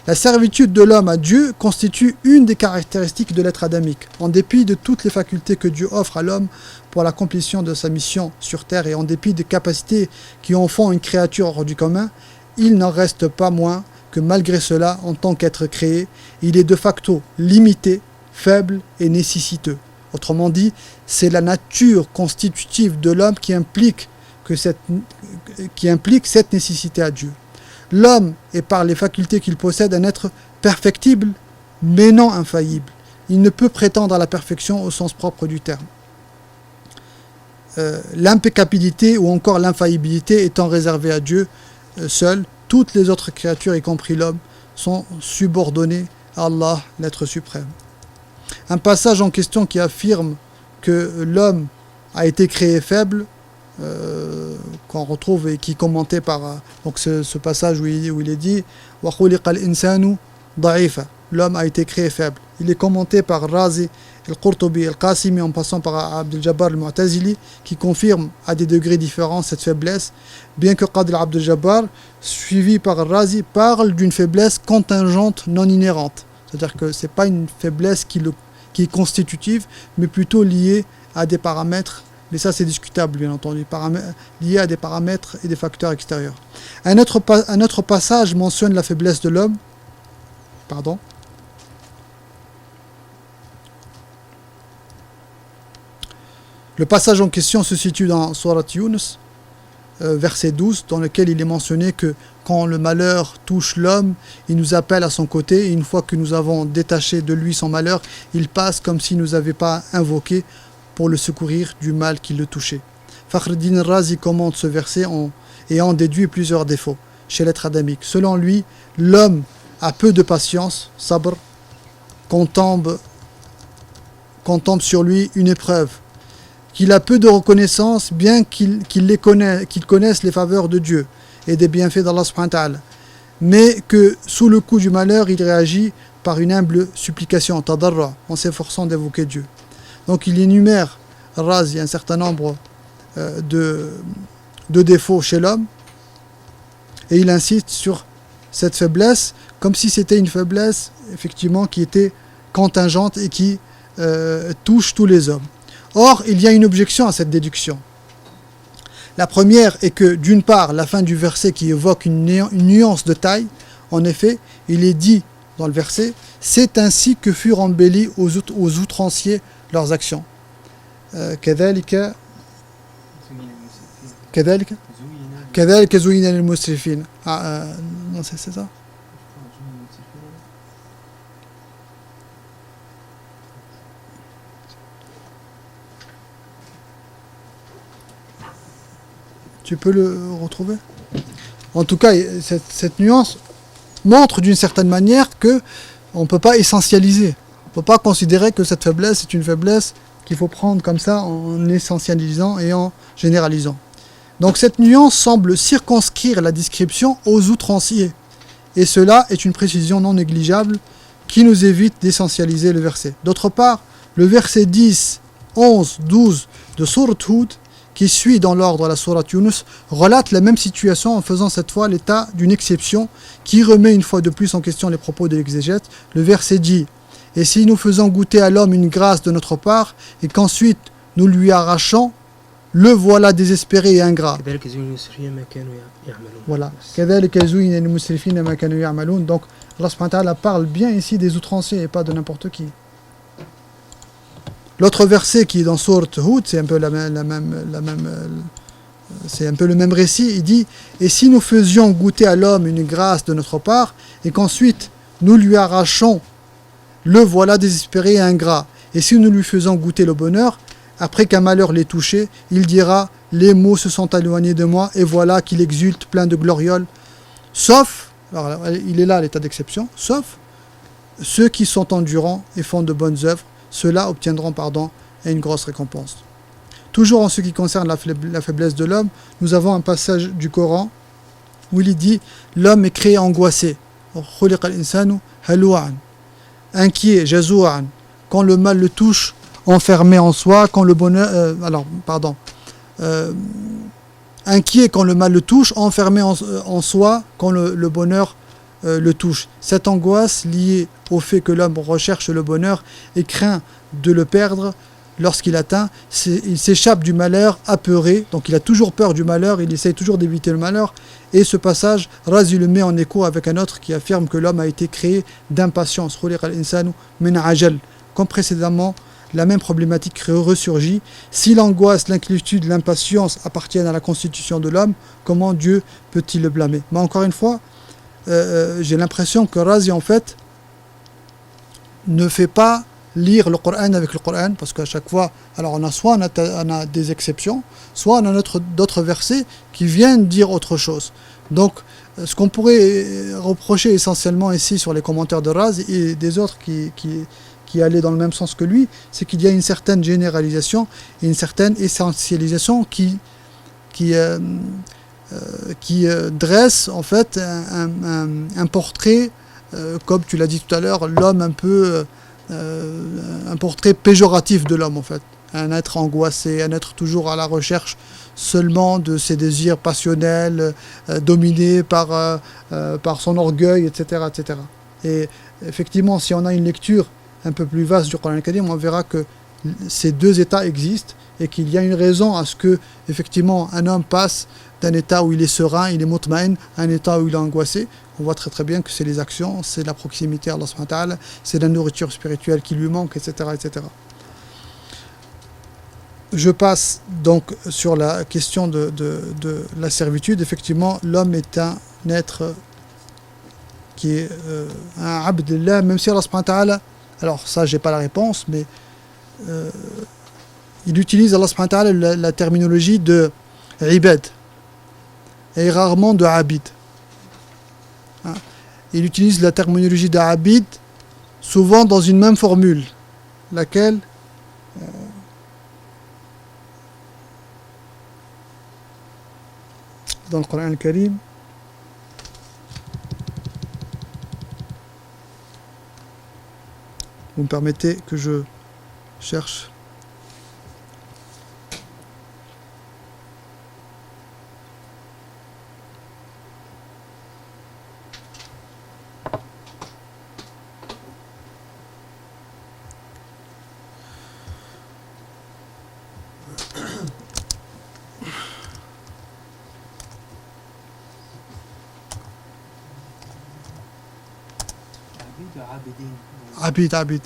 A: La servitude de l'homme à Dieu constitue une des caractéristiques de l'être adamique. En dépit de toutes les facultés que Dieu offre à l'homme pour l'accomplissement de sa mission sur terre et en dépit des capacités qui en font une créature hors du commun, il n'en reste pas moins que malgré cela, en tant qu'être créé, il est de facto limité, faible et nécessiteux. Autrement dit, c'est la nature constitutive de l'homme qui implique cette nécessité à Dieu. L'homme est par les facultés qu'il possède un être perfectible, mais non infaillible. Il ne peut prétendre à la perfection au sens propre du terme. L'impeccabilité ou encore l'infaillibilité étant réservée à Dieu seul, toutes les autres créatures, y compris l'homme, sont subordonnées à Allah, l'être suprême. Un passage en question qui affirme que l'homme a été créé faible, qu'on retrouve et qui est commenté par donc ce passage où il est dit wa khuliqa al-insanu da'ifa, l'homme a été créé faible. Il est commenté par Razi al-Qurtubi al-Qasimi en passant par Abdel Jabbar al-Mu'tazili qui confirme à des degrés différents cette faiblesse, bien que Qadr Abdel Jabbar suivi par Razi parle d'une faiblesse contingente non inhérente, c'est-à-dire que c'est pas une faiblesse qui est constitutive mais plutôt liée à des paramètres. Mais ça, c'est discutable, bien entendu, lié à des paramètres et des facteurs extérieurs. Un autre passage mentionne la faiblesse de l'homme. Pardon. Le passage en question se situe dans Surat Yunus, verset 12, dans lequel il est mentionné que quand le malheur touche l'homme, il nous appelle à son côté, et une fois que nous avons détaché de lui son malheur, il passe comme s'il ne nous avait pas invoqué pour le secourir du mal qui le touchait. Fakhreddin Razi commente ce verset et en déduit plusieurs défauts chez l'être adamique. Selon lui, l'homme a peu de patience, sabr, quand tombe sur lui une épreuve, qu'il a peu de reconnaissance, bien qu'il connaisse les faveurs de Dieu et des bienfaits d'Allah subhanahu wa ta'ala, mais que sous le coup du malheur, il réagit par une humble supplication, tadarra, en s'efforçant d'évoquer Dieu. Donc il énumère, Razi, un certain nombre de défauts chez l'homme, et il insiste sur cette faiblesse, comme si c'était une faiblesse, effectivement, qui était contingente et qui touche tous les hommes. Or, il y a une objection à cette déduction. La première est que, d'une part, la fin du verset qui évoque une nuance de taille, en effet, il est dit dans le verset, c'est ainsi que furent embellis aux outranciers leurs actions. كذلك زين للمسرفين. Non, c'est ça. Tu peux le retrouver? En tout cas, cette nuance, montre d'une certaine manière que on ne peut pas essentialiser. On ne peut pas considérer que cette faiblesse est une faiblesse qu'il faut prendre comme ça en essentialisant et en généralisant. Donc cette nuance semble circonscrire la description aux outranciers. Et cela est une précision non négligeable qui nous évite d'essentialiser le verset. D'autre part, le verset 10, 11, 12 de Sourate Hud, qui suit dans l'ordre la Sourate Yunus, relate la même situation en faisant cette fois l'état d'une exception qui remet une fois de plus en question les propos de l'exégète. Le verset dit « Et si nous faisons goûter à l'homme une grâce de notre part, et qu'ensuite nous lui arrachons, le voilà désespéré et ingrat. » Voilà. Donc Allah subhanahu wa ta'ala parle bien ici des outranciers et pas de n'importe qui. L'autre verset qui est dans Sourate Hud, c'est un peu c'est un peu le même récit. Il dit « Et si nous faisions goûter à l'homme une grâce de notre part, et qu'ensuite nous lui arrachons, le voilà désespéré et ingrat. Et si nous lui faisons goûter le bonheur, après qu'un malheur l'ait touché, il dira « Les maux se sont éloignés de moi, et voilà qu'il exulte plein de glorioles. » Sauf, alors il est là l'état d'exception, sauf ceux qui sont endurants et font de bonnes œuvres, ceux-là obtiendront pardon et une grosse récompense. Toujours en ce qui concerne la faiblesse de l'homme, nous avons un passage du Coran où il dit « L'homme est créé angoissé. Inquiet, jazou'an, quand le mal le touche, enfermé en soi, quand le bonheur... inquiet quand le mal le touche, enfermé en soi quand le bonheur le touche. Cette angoisse liée au fait que l'homme recherche le bonheur et craint de le perdre lorsqu'il atteint, il s'échappe du malheur apeuré, donc il a toujours peur du malheur, il essaie toujours d'éviter le malheur, et ce passage, Razi le met en écho avec un autre qui affirme que l'homme a été créé d'impatience, comme précédemment, la même problématique ressurgit. Si l'angoisse, l'inquiétude, l'impatience appartiennent à la constitution de l'homme, comment Dieu peut-il le blâmer? Mais encore une fois, j'ai l'impression que Razi en fait ne fait pas lire le Coran avec le Coran, parce qu'à chaque fois, alors on a des exceptions, soit on a d'autres versets qui viennent dire autre chose. Donc ce qu'on pourrait reprocher essentiellement ici sur les commentaires de Razi et des autres qui allaient dans le même sens que lui, c'est qu'il y a une certaine généralisation et une certaine essentialisation qui dresse en fait un portrait, comme tu l'as dit tout à l'heure, l'homme un portrait péjoratif de l'homme en fait, un être angoissé, un être toujours à la recherche seulement de ses désirs passionnels, dominé par son orgueil, etc., etc. Et effectivement, si on a une lecture un peu plus vaste du Coran al-Karim, on verra que ces deux états existent et qu'il y a une raison à ce que effectivement un homme passe d'un état où il est serein, il est mutmaïn, à un état où il est angoissé. On voit très très bien que c'est les actions, c'est la proximité à Allah subhanahu wa ta'ala, c'est la nourriture spirituelle qui lui manque, etc., etc. Je passe donc sur la question de la servitude. Effectivement, l'homme est un être qui est un abdillah, même si Allah subhanahu wa ta'ala, alors ça j'ai pas la réponse, mais il utilise Allah subhanahu wa ta'ala la terminologie de ibad et rarement de abid. Il utilise la terminologie d'abid souvent dans une même formule, laquelle dans le Coran al-Karim, vous me permettez que je cherche. Abid.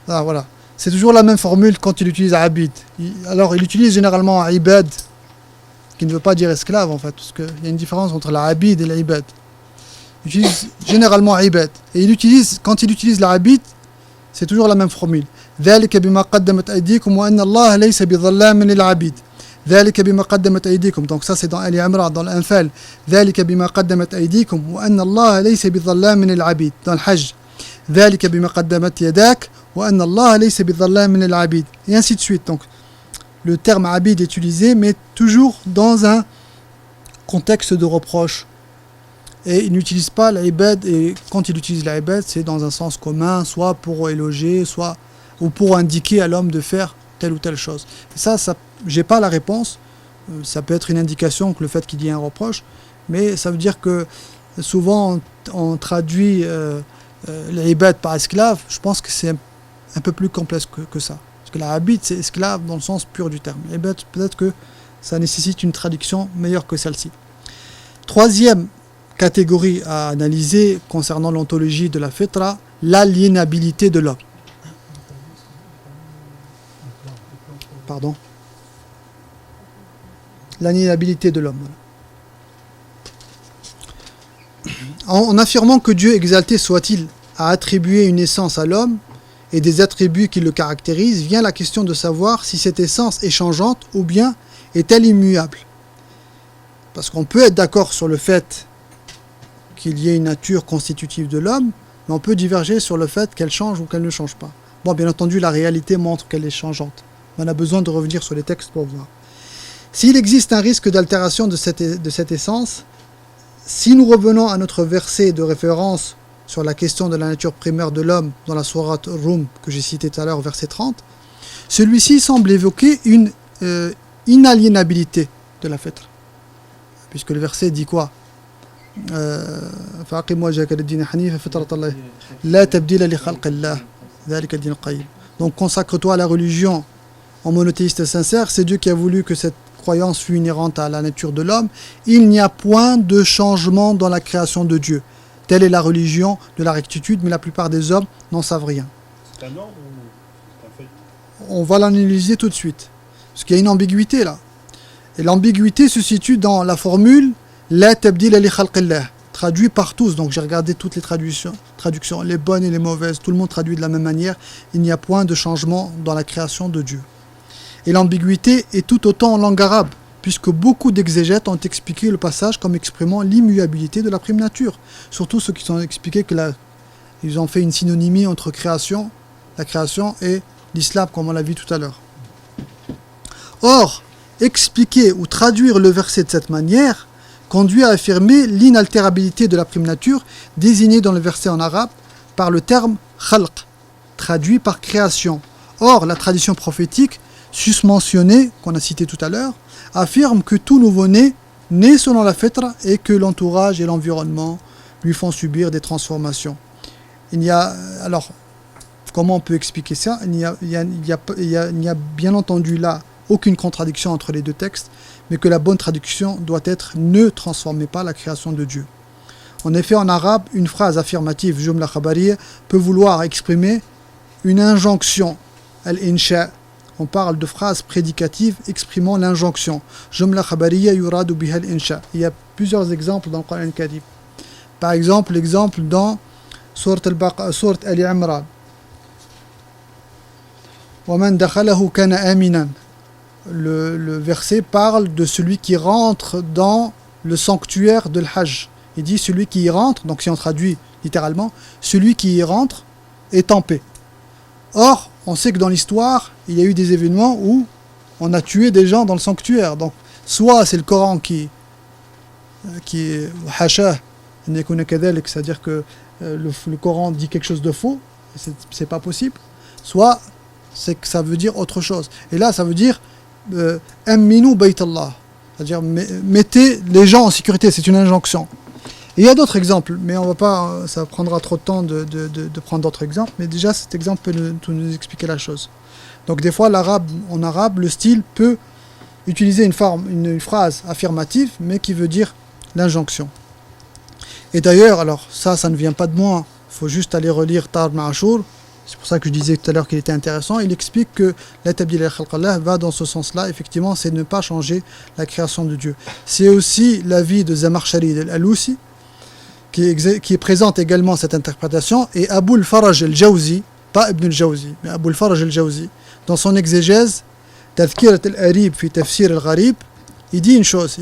A: Ah, voilà. C'est toujours la même formule quand il utilise abid. Alors il utilise généralement ibad, qui ne veut pas dire esclave en fait, parce qu'il y a une différence entre la abid et l'ibad. Il utilise généralement ibad. Et quand il utilise la abid, c'est toujours la même formule. ذلك بما قدمت أيديكم وأن الله ليس بظلام للعبيد. ذلك بما قدمت أيديكم. Donc ça c'est dans Ali Imran, dans l'Anfal. ذلك بما قدمت أيديكم وأن الله ليس بظلام للعبيد. Dans le Hajj. ذلك بما قدمت يداك وأن الله ليس بظلام للعبيد. Et ainsi de suite. Donc le terme abid est utilisé, mais toujours dans un contexte de reproche. Et il n'utilise pas l'ibad, et quand il utilise l'ibad, c'est dans un sens commun, soit pour éloger, soit ou pour indiquer à l'homme de faire telle ou telle chose. Et ça j'ai pas la réponse. Ça peut être une indication que le fait qu'il y ait un reproche, mais ça veut dire que souvent on traduit l'ibad par esclave. Je pense que c'est un peu plus complexe que ça. Parce que l'abid, c'est esclave dans le sens pur du terme. L'ibad, peut-être que ça nécessite une traduction meilleure que celle-ci. Troisième catégorie à analyser concernant l'ontologie de la fitra, l'aliénabilité de l'homme. Pardon. L'aliénabilité de l'homme. En affirmant que Dieu, exalté soit-il, a attribué une essence à l'homme et des attributs qui le caractérisent, vient la question de savoir si cette essence est changeante ou bien est-elle immuable. Parce qu'on peut être d'accord sur le fait qu'il y ait une nature constitutive de l'homme, mais on peut diverger sur le fait qu'elle change ou qu'elle ne change pas. Bon, bien entendu, la réalité montre qu'elle est changeante. On a besoin de revenir sur les textes pour voir. S'il existe un risque d'altération de cette essence, si nous revenons à notre verset de référence sur la question de la nature primaire de l'homme dans la sourate Rum que j'ai cité tout à l'heure, verset 30, celui-ci semble évoquer une inaliénabilité de la fitra. Puisque le verset dit quoi ? Donc consacre-toi à la religion en monothéiste sincère, c'est Dieu qui a voulu que cette croyance fût inhérente à la nature de l'homme. Il n'y a point de changement dans la création de Dieu. Telle est la religion de la rectitude, mais la plupart des hommes n'en savent rien.
B: C'est un ordre ou c'est un fait ?
A: On va l'analyser tout de suite, parce qu'il y a une ambiguïté là. Et l'ambiguïté se situe dans la formule La tabdila li khalqillah, traduit par tous. Donc j'ai regardé toutes les traductions, les bonnes et les mauvaises, tout le monde traduit de la même manière. Il n'y a point de changement dans la création de Dieu. Et l'ambiguïté est tout autant en langue arabe, puisque beaucoup d'exégètes ont expliqué le passage comme exprimant l'immuabilité de la prime nature. Surtout ceux qui ont expliqué ils ont fait une synonymie entre la création et l'islam, comme on l'a vu tout à l'heure. Or, expliquer ou traduire le verset de cette manière conduit à affirmer l'inaltérabilité de la prime nature désignée dans le verset en arabe par le terme khalq, traduit par création. Or, la tradition prophétique susmentionnée, qu'on a citée tout à l'heure, affirme que tout nouveau-né naît selon la fitra et que l'entourage et l'environnement lui font subir des transformations. Alors, comment on peut expliquer ça ? Il n'y a bien entendu là aucune contradiction entre les deux textes, mais que la bonne traduction doit être « Ne transformez pas la création de Dieu ». En effet, en arabe, une phrase affirmative, jumla khabariya, peut vouloir exprimer une injonction, al-insha. On parle de phrases prédicatives exprimant l'injonction. Jumla khabariya yuradu biha al-insha. Il y a plusieurs exemples dans le Coran al-Karim. Par exemple, l'exemple dans sourate Ali Imran. وَمَنْ دَخَلَهُ كَانَ آمِنًا. Le verset parle de celui qui rentre dans le sanctuaire de l'Hajj. Il dit celui qui y rentre, donc si on traduit littéralement, celui qui y rentre est en paix. Or, on sait que dans l'histoire, il y a eu des événements où on a tué des gens dans le sanctuaire. Donc, soit c'est le Coran qui est hasha, c'est-à-dire que le Coran dit quelque chose de faux, c'est pas possible. Soit c'est que ça veut dire autre chose. Et là, ça veut dire Amminu bayt Allah, c'est-à-dire mettez les gens en sécurité, c'est une injonction. Et il y a d'autres exemples, mais on va pas, ça prendra trop de temps de prendre d'autres exemples, mais déjà cet exemple peut nous expliquer la chose. Donc des fois, en arabe, le style peut utiliser une phrase affirmative, mais qui veut dire l'injonction. Et d'ailleurs, alors ça ne vient pas de moi, il faut juste aller relire Tar Ma'ashur. C'est pour ça que je disais tout à l'heure qu'il était intéressant. Il explique que la tabdil al-khalqallah va dans ce sens-là. Effectivement, c'est ne pas changer la création de Dieu. C'est aussi l'avis de Zamakshari al-Alousi qui présente également cette interprétation. Et Abul Faraj al-Jawzi, pas Ibn al-Jawzi, mais Abul Faraj al-Jawzi, dans son exégèse, Tadhkirat al-Arib fi Tafsir al-Gharib, il dit une chose,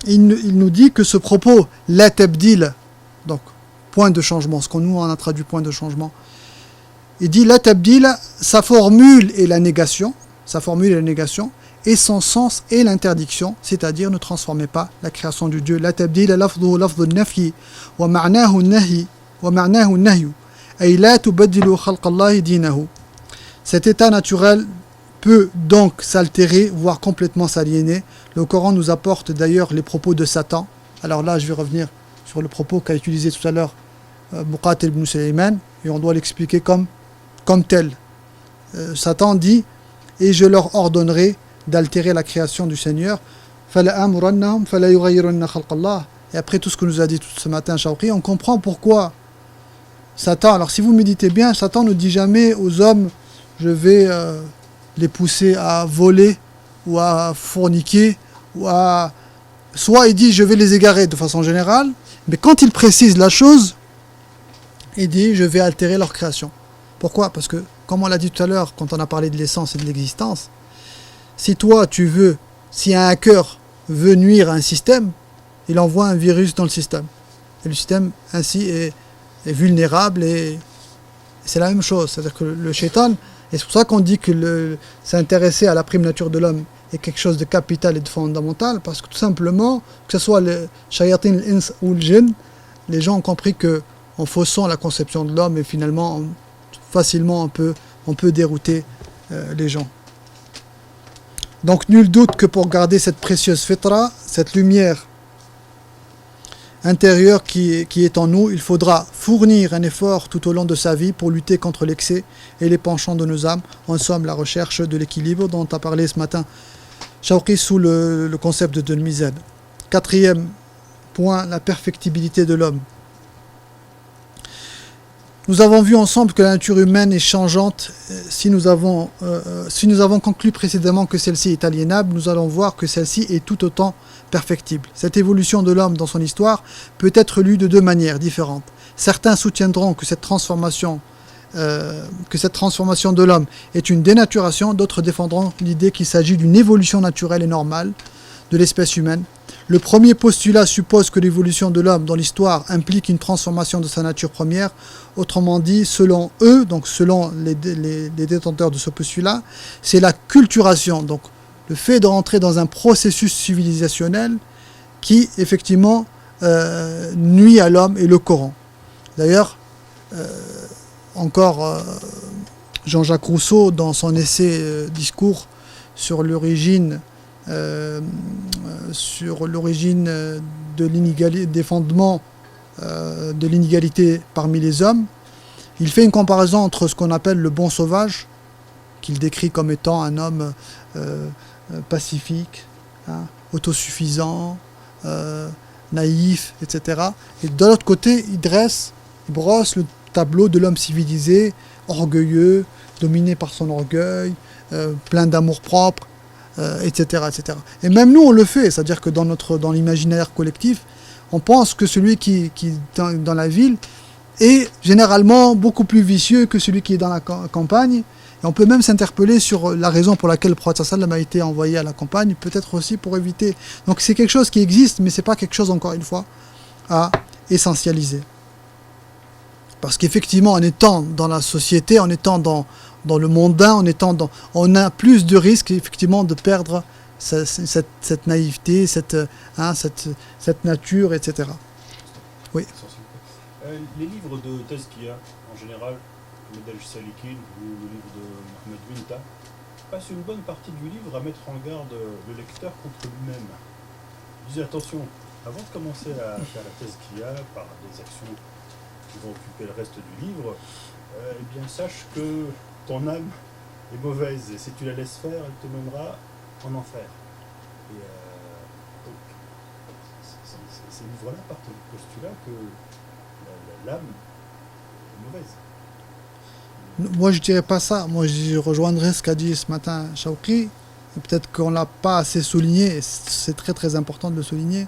A: il nous dit que ce propos, la tabdil, donc point de changement, ce qu'on nous en a traduit point de changement, il dit la tabdil, sa formule est la négation, et son sens est l'interdiction, c'est-à-dire ne transformez pas la création du Dieu. La tabdil lafdhu lafdhu an-nafyi wa ma'nahu an-nahy wa ma'nahu an-nahy ay la tubaddilu khalqa Allah dinahu. Cet état naturel peut donc s'altérer, voire complètement s'aliéner. Le Coran nous apporte d'ailleurs les propos de Satan. Alors là, je vais revenir sur le propos qu'a utilisé tout à l'heure Muqatil ibn Sulayman, et on doit l'expliquer comme tel. Satan dit, et je leur ordonnerai d'altérer la création du Seigneur. Et après tout ce que nous a dit tout ce matin Shawqi, on comprend pourquoi Satan, alors si vous méditez bien, Satan ne dit jamais aux hommes, je vais les pousser à voler, ou à forniquer, soit il dit, je vais les égarer de façon générale, mais quand il précise la chose, il dit, je vais altérer leur création. Pourquoi ? Parce que, comme on l'a dit tout à l'heure, quand on a parlé de l'essence et de l'existence, si un hacker veut nuire à un système, il envoie un virus dans le système. Et le système, ainsi, est vulnérable, et c'est la même chose. C'est-à-dire que le shaitan, et c'est pour ça qu'on dit que s'intéresser à la prime nature de l'homme est quelque chose de capital et de fondamental, parce que tout simplement, que ce soit le shayatin, l'ins ou le jinn, les gens ont compris que en faussant la conception de l'homme, et finalement, facilement, on peut dérouter les gens. Donc, nul doute que pour garder cette précieuse fitra, cette lumière intérieure qui est en nous, il faudra fournir un effort tout au long de sa vie pour lutter contre l'excès et les penchants de nos âmes. En somme, la recherche de l'équilibre dont a parlé ce matin Shawqi sous le concept de Mizan. Quatrième point, la perfectibilité de l'homme. Nous avons vu ensemble que la nature humaine est changeante. Si nous avons conclu précédemment que celle-ci est aliénable, nous allons voir que celle-ci est tout autant perfectible. Cette évolution de l'homme dans son histoire peut être lue de deux manières différentes. Certains soutiendront que cette transformation de l'homme est une dénaturation, d'autres défendront l'idée qu'il s'agit d'une évolution naturelle et normale de l'espèce humaine. Le premier postulat suppose que l'évolution de l'homme dans l'histoire implique une transformation de sa nature première. Autrement dit, selon eux, donc selon les détenteurs de ce postulat, c'est la culturation, donc le fait de rentrer dans un processus civilisationnel qui, effectivement, nuit à l'homme et le Coran. D'ailleurs, Jean-Jacques Rousseau, dans son essai Discours sur l'origine de l'inégalité, des fondements de l'inégalité parmi les hommes, il fait une comparaison entre ce qu'on appelle le bon sauvage, qu'il décrit comme étant un homme pacifique, autosuffisant, naïf, etc. Et de l'autre côté, il brosse le tableau de l'homme civilisé, orgueilleux, dominé par son orgueil, plein d'amour-propre, etc., etc. Et même nous, on le fait, c'est-à-dire que dans l'imaginaire collectif, on pense que celui qui dans la ville est généralement beaucoup plus vicieux que celui qui est dans la campagne. Et on peut même s'interpeller sur la raison pour laquelle le prophète sallam a été envoyé à la campagne, peut-être aussi pour éviter. Donc c'est quelque chose qui existe, mais c'est pas quelque chose, encore une fois, à essentialiser. Parce qu'effectivement, en étant dans la société, en étant dans le mondain, on a plus de risques effectivement de perdre cette naïveté, cette nature, etc. Oui.
B: Les livres de Tazkiya, en général, Madaj Salikin ou le livre de Mohamed Winta, passent une bonne partie du livre à mettre en garde le lecteur contre lui-même. Il disait attention, avant de commencer à faire la Tazkiya par des actions qui vont occuper le reste du livre, eh bien sache que ton âme est mauvaise et si tu la laisses faire, elle te mènera en enfer. Et donc, ces livres-là partent du postulat que l'âme est mauvaise.
A: Moi, je dirais pas ça. Moi, je rejoindrais ce qu'a dit ce matin Shawqi. Peut-être qu'on l'a pas assez souligné. C'est très très important de le souligner.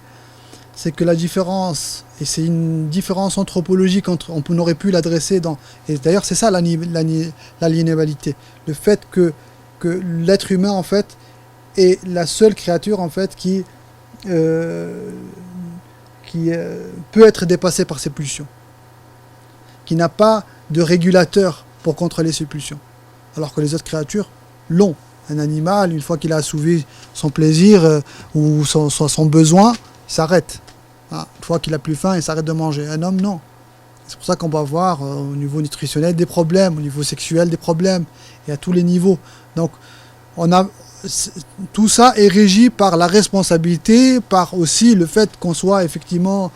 A: c'est que la différence, et c'est une différence anthropologique, on aurait pu l'adresser dans... Et d'ailleurs, c'est ça l'aliénabilité. Le fait que l'être humain, en fait, est la seule créature, en fait, qui peut être dépassée par ses pulsions. Qui n'a pas de régulateur pour contrôler ses pulsions. Alors que les autres créatures l'ont. Un animal, une fois qu'il a assouvi son plaisir ou son besoin, il s'arrête. Une fois qu'il a plus faim, il s'arrête de manger. Un homme, non. C'est pour ça qu'on va avoir au niveau nutritionnel des problèmes, au niveau sexuel des problèmes, et à tous les niveaux. Donc, tout ça est régi par la responsabilité, par aussi le fait qu'on soit effectivement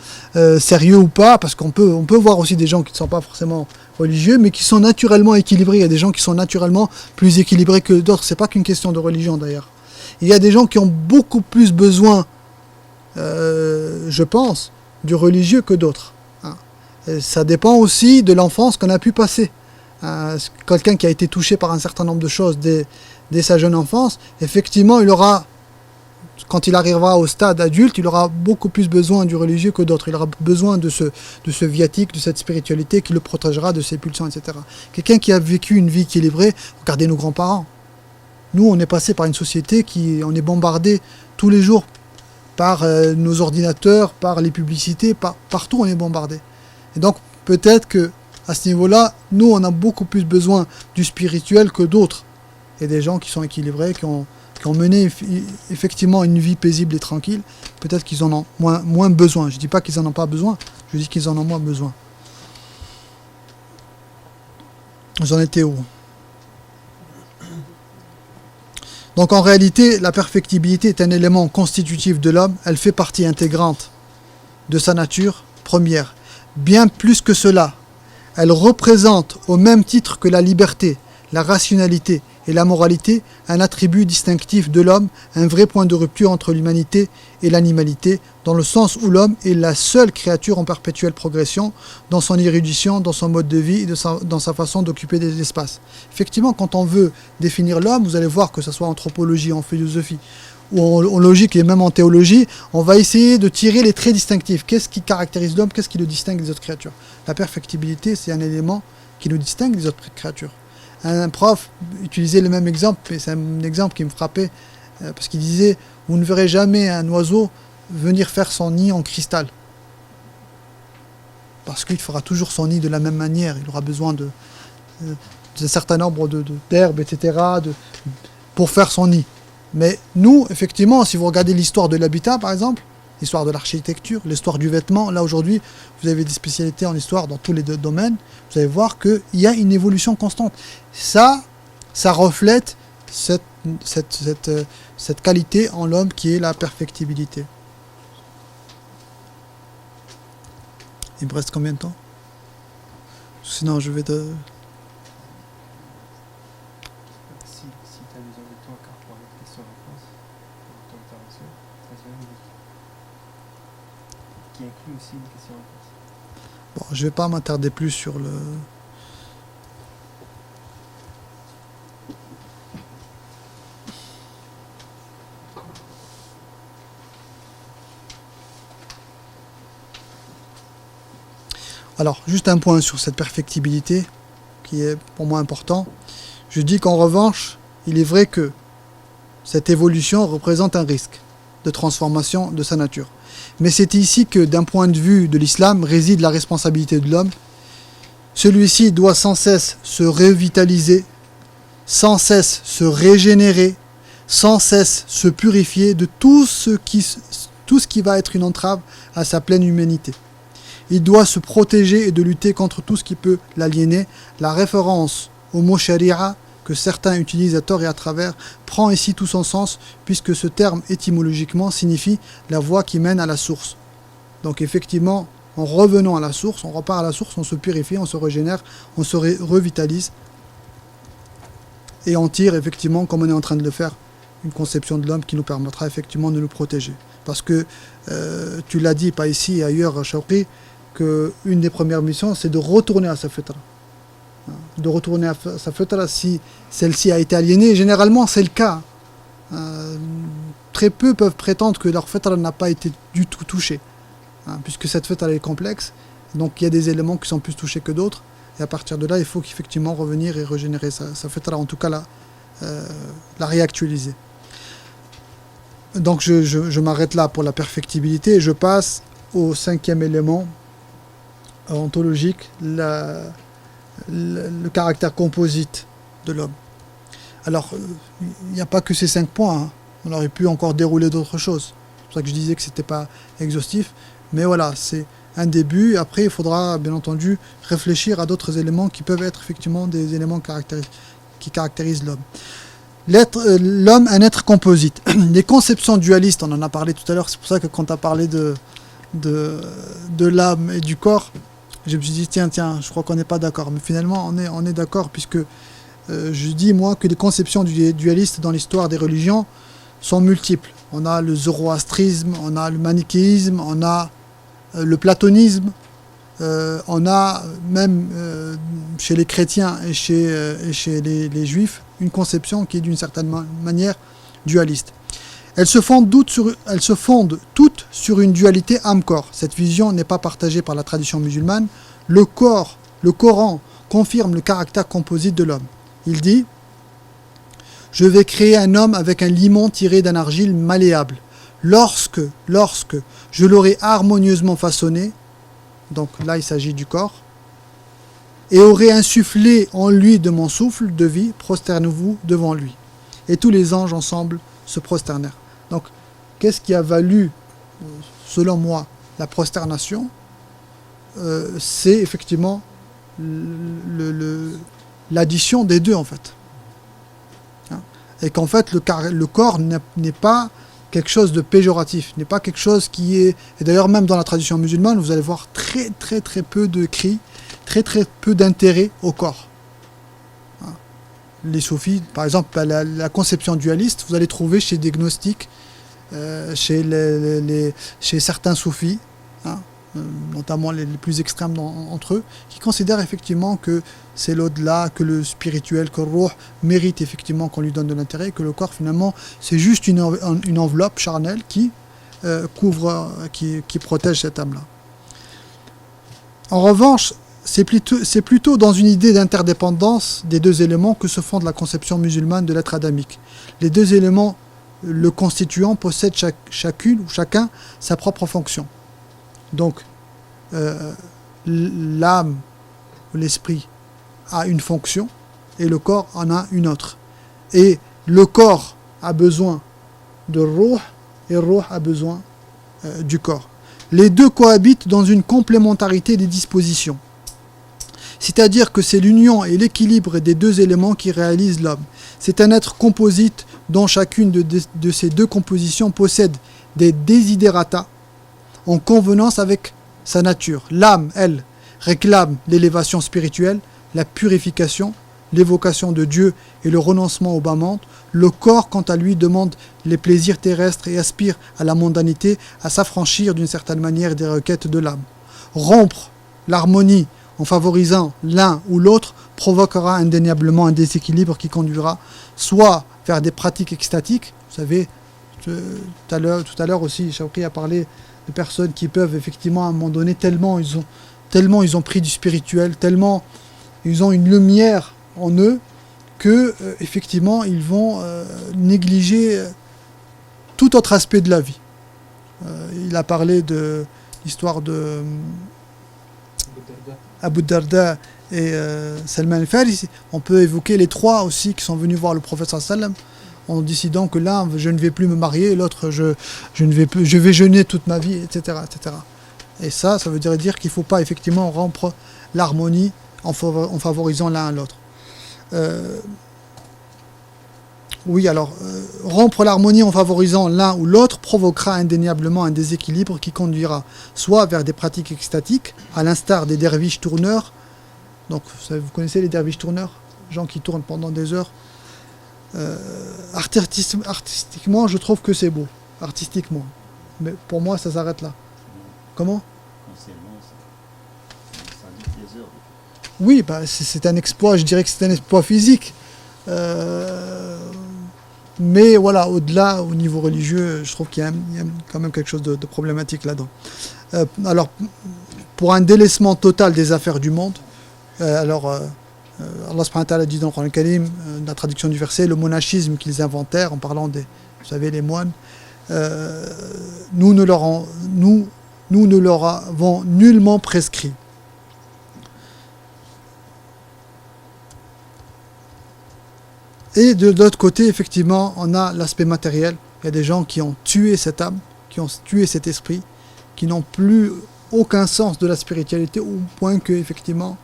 A: sérieux ou pas, parce qu'on peut voir aussi des gens qui ne sont pas forcément religieux, mais qui sont naturellement équilibrés. Il y a des gens qui sont naturellement plus équilibrés que d'autres. C'est pas qu'une question de religion d'ailleurs. Il y a des gens qui ont beaucoup plus besoin, je pense, du religieux que d'autres. Et ça dépend aussi de l'enfance qu'on a pu passer. Quelqu'un qui a été touché par un certain nombre de choses dès sa jeune enfance, effectivement, il aura, quand il arrivera au stade adulte, il aura beaucoup plus besoin du religieux que d'autres. Il aura besoin de ce viatique, de cette spiritualité qui le protégera de ses pulsions, etc. Quelqu'un qui a vécu une vie équilibrée, regardez nos grands-parents. Nous, on est passé par une société on est bombardé tous les jours par nos ordinateurs, par les publicités, partout on est bombardé. Et donc, peut-être que à ce niveau-là, nous, on a beaucoup plus besoin du spirituel que d'autres. Et des gens qui sont équilibrés, qui ont mené effectivement une vie paisible et tranquille, peut-être qu'ils en ont moins besoin. Je ne dis pas qu'ils n'en ont pas besoin, je dis qu'ils en ont moins besoin. J'en étais où? Donc en réalité, la perfectibilité est un élément constitutif de l'homme, elle fait partie intégrante de sa nature première. Bien plus que cela, elle représente au même titre que la liberté, la rationalité et la moralité, un attribut distinctif de l'homme, un vrai point de rupture entre l'humanité et l'animalité, dans le sens où l'homme est la seule créature en perpétuelle progression, dans son érudition, dans son mode de vie et dans sa façon d'occuper des espaces. Effectivement, quand on veut définir l'homme, vous allez voir que ce soit en anthropologie, en philosophie, ou en logique et même en théologie, on va essayer de tirer les traits distinctifs. Qu'est-ce qui caractérise l'homme? Qu'est-ce qui le distingue des autres créatures? La perfectibilité, c'est un élément qui nous distingue des autres créatures. Un prof utilisait le même exemple, et c'est un exemple qui me frappait, parce qu'il disait, vous ne verrez jamais un oiseau venir faire son nid en cristal. Parce qu'il fera toujours son nid de la même manière, il aura besoin d'un certain nombre d'herbes, etc., pour faire son nid. Mais nous, effectivement, si vous regardez l'histoire de l'habitat, par exemple, l'histoire de l'architecture, l'histoire du vêtement, là aujourd'hui, vous avez des spécialités en histoire dans tous les domaines, vous allez voir qu'il y a une évolution constante. Ça reflète cette qualité en l'homme qui est la perfectibilité. Il me reste combien de temps? Sinon, je vais de...
C: Si tu as besoin de temps encore pour les questions-réponses, pour ton intervention, ça se fait qui inclut aussi une question-réponse.
A: Bon, je vais pas m'attarder plus sur le... Alors, juste un point sur cette perfectibilité, qui est pour moi important. Je dis qu'en revanche, il est vrai que cette évolution représente un risque de transformation de sa nature. Mais c'est ici que, d'un point de vue de l'islam, réside la responsabilité de l'homme. Celui-ci doit sans cesse se revitaliser, sans cesse se régénérer, sans cesse se purifier de tout ce qui va être une entrave à sa pleine humanité. Il doit se protéger et de lutter contre tout ce qui peut l'aliéner. La référence au mot sharia, que certains utilisent à tort et à travers, prend ici tout son sens, puisque ce terme étymologiquement signifie la voie qui mène à la source. Donc effectivement, en revenant à la source, on repart à la source, on se purifie, on se régénère, on se revitalise, et on tire effectivement, comme on est en train de le faire, une conception de l'homme qui nous permettra effectivement de nous protéger. Parce que, tu l'as dit, pas ici et ailleurs, Shawqi, qu'une des premières missions, c'est de retourner à sa fitra. De retourner à sa fitra si celle-ci a été aliénée. Généralement, c'est le cas. Très peu peuvent prétendre que leur fitra n'a pas été du tout touchée. hein, puisque cette fête elle est complexe. Donc il y a des éléments qui sont plus touchés que d'autres. Et à partir de là, il faut qu'effectivement revenir et régénérer sa fête, en tout cas la réactualiser. Donc je m'arrête là pour la perfectibilité et je passe au 5e élément ontologique, le caractère composite de l'homme. Alors, il n'y a pas que ces 5 points, hein. On aurait pu encore dérouler d'autres choses. C'est pour ça que je disais que ce n'était pas exhaustif. Mais voilà, c'est un début. Après, il faudra, bien entendu, réfléchir à d'autres éléments qui peuvent être effectivement des éléments qui caractérisent l'homme. L'homme, un être composite. Les conceptions dualistes, on en a parlé tout à l'heure, c'est pour ça que quand tu as parlé de l'âme et du corps, je me suis dit, tiens, je crois qu'on n'est pas d'accord. Mais finalement, on est d'accord, puisque je dis, moi, que les conceptions dualistes dans l'histoire des religions sont multiples. On a le zoroastrisme, on a le manichéisme, on a le platonisme, on a même chez les chrétiens et chez les juifs une conception qui est d'une certaine manière dualiste. Elles se fondent toutes sur une dualité âme-corps. Cette vision n'est pas partagée par la tradition musulmane. Le Coran confirme le caractère composite de l'homme. Il dit « Je vais créer un homme avec un limon tiré d'un argile malléable. Lorsque je l'aurai harmonieusement façonné, donc là il s'agit du corps, et aurai insufflé en lui de mon souffle de vie, prosternez-vous devant lui. » Et tous les anges ensemble se prosternèrent. Donc, qu'est-ce qui a valu, selon moi, la prosternation? C'est effectivement l'addition des deux, en fait. Hein? Et qu'en fait, le corps n'est pas quelque chose de péjoratif, n'est pas quelque chose qui est... Et d'ailleurs, même dans la tradition musulmane, vous allez voir très peu de cris, très peu d'intérêt au corps. Hein? Les soufis, par exemple, la conception dualiste, vous allez trouver chez des gnostiques, chez certains soufis, hein, notamment les plus extrêmes entre eux, qui considèrent effectivement que c'est l'au-delà, que le spirituel, que le ruh mérite effectivement qu'on lui donne de l'intérêt, que le corps finalement c'est juste une enveloppe charnelle qui couvre, qui protège cette âme-là. En revanche, c'est plutôt dans une idée d'interdépendance des deux éléments que se fonde la conception musulmane de l'être adamique. Les deux éléments le constituant possèdent chacune ou chacun sa propre fonction. Donc, l'âme, l'esprit a une fonction et le corps en a une autre. Et le corps a besoin de ruh et le ruh a besoin du corps. Les deux cohabitent dans une complémentarité des dispositions. C'est-à-dire que c'est l'union et l'équilibre des deux éléments qui réalisent l'homme. C'est un être composite dont chacune de ces deux compositions possède des desiderata en convenance avec sa nature. L'âme, elle, réclame l'élévation spirituelle, la purification, l'évocation de Dieu et le renoncement au bas monde. Le corps, quant à lui, demande les plaisirs terrestres et aspire à la mondanité, à s'affranchir d'une certaine manière des requêtes de l'âme. Rompre l'harmonie en favorisant l'un ou l'autre provoquera indéniablement un déséquilibre qui conduira soit vers des pratiques extatiques. Vous savez, tout à l'heure aussi, Chawki a parlé de personnes qui peuvent effectivement à un moment donné, tellement ils ont pris du spirituel, tellement ils ont une lumière en eux, que effectivement ils vont négliger tout autre aspect de la vie. Il a parlé de l'histoire de Abu Darda et Salman al-Farisi. On peut évoquer les trois aussi qui sont venus voir le prophète sallallahu alayhi wa sallam en décidant que l'un, je ne vais plus me marier, et l'autre, je vais jeûner toute ma vie, etc., etc. Et ça veut dire qu'il ne faut pas effectivement rompre l'harmonie en favorisant l'un à l'autre. Rompre l'harmonie en favorisant l'un ou l'autre provoquera indéniablement un déséquilibre qui conduira soit vers des pratiques extatiques, à l'instar des derviches tourneurs. Donc, vous connaissez les derviches tourneurs, gens qui tournent pendant des heures. Artistiquement, je trouve que c'est beau, artistiquement. Mais pour moi, ça s'arrête là. Comment ? Oui, c'est un exploit, je dirais que c'est un exploit physique. Mais voilà, au-delà, au niveau religieux, je trouve qu'il y a quand même quelque chose de problématique là-dedans. Alors, pour un délaissement total des affaires du monde, Allah subhanahu wa ta'ala dit dans le Coran Karim, la traduction du verset, le monachisme qu'ils inventèrent en parlant des, vous savez, les moines, nous ne leur avons nullement prescrit. Et de l'autre côté, effectivement, on a l'aspect matériel. Il y a des gens qui ont tué cette âme, qui ont tué cet esprit, qui n'ont plus aucun sens de la spiritualité, au point que, effectivement,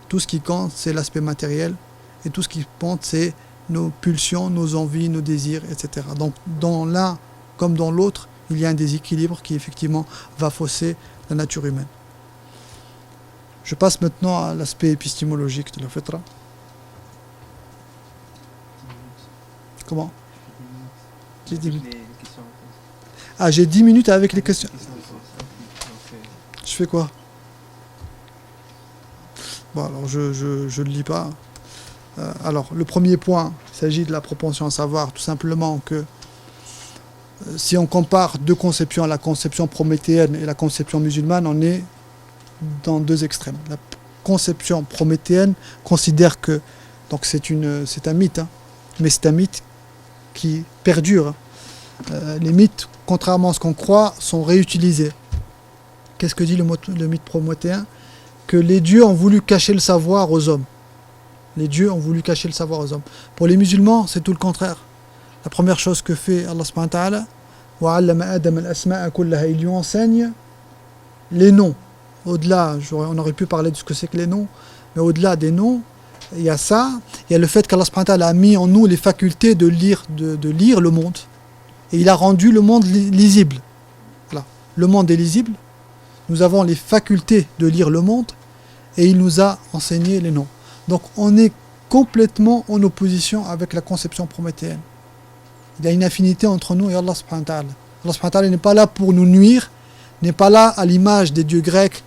A: tout ce qui compte, c'est l'aspect matériel, et tout ce qui compte, c'est nos pulsions, nos envies, nos désirs, etc. Donc, dans l'un comme dans l'autre, il y a un déséquilibre qui, effectivement, va fausser la nature humaine. Je passe maintenant à l'aspect épistémologique de la fitra.
C: 10 minutes.
A: Comment? J'ai 10
C: Avec
A: minutes.
C: les questions-réponses.
A: Ah, j'ai 10 minutes avec les questions.
C: Questions-réponses.
A: Je fais quoi? Bon, alors je ne le lis pas. Alors, le premier point, il s'agit de la propension à savoir, tout simplement que si on compare deux conceptions, la conception prométhéenne et la conception musulmane, on est dans deux extrêmes. La conception prométhéenne considère que, donc c'est un mythe, hein, mais c'est un mythe qui perdure. Les mythes, contrairement à ce qu'on croit, sont réutilisés. Qu'est-ce que dit le mythe prométhéen? Que les dieux ont voulu cacher le savoir aux hommes. Les dieux ont voulu cacher le savoir aux hommes. Pour les musulmans, c'est tout le contraire. La première chose que fait Allah subhanahu wa ta'ala, وَعَلَّمَ آدَمَ الْأَسْمَاءَ كُلَّهَا, il lui enseigne les noms. Au-delà, on aurait pu parler de ce que c'est que les noms, mais au-delà des noms, il y a ça, il y a le fait qu'Allah subhanahu wa ta'ala a mis en nous les facultés de lire le monde. Et il a rendu le monde lisible. Voilà. Le monde est lisible. Nous avons les facultés de lire le monde et il nous a enseigné les noms. Donc on est complètement en opposition avec la conception prométhéenne. Il y a une affinité entre nous et Allah subhanahu wa ta'ala. Allah subhanahu wa ta'ala n'est pas là pour nous nuire, n'est pas là à l'image des dieux grecs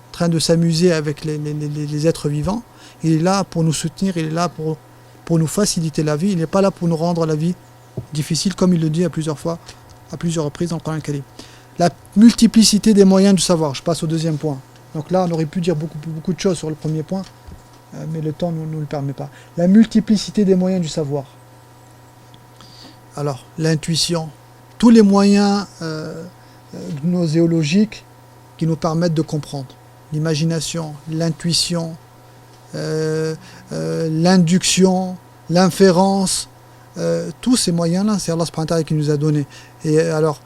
A: en train de s'amuser avec les êtres vivants. Il est là pour nous soutenir, il est là pour nous faciliter la vie, il n'est pas là pour nous rendre la vie difficile, comme il le dit à plusieurs reprises dans le Coran Karim. La multiplicité des moyens du savoir. Je passe au deuxième point. Donc là, on aurait pu dire beaucoup de choses sur le premier point, mais le temps ne nous le permet pas. La multiplicité des moyens du savoir. Alors, l'intuition, tous les moyens gnoséologiques qui nous permettent de comprendre. L'imagination, l'intuition, l'induction, l'inférence, tous ces moyens-là, c'est Allah subhanahu wa ta'ala qui nous a donné. Et alors,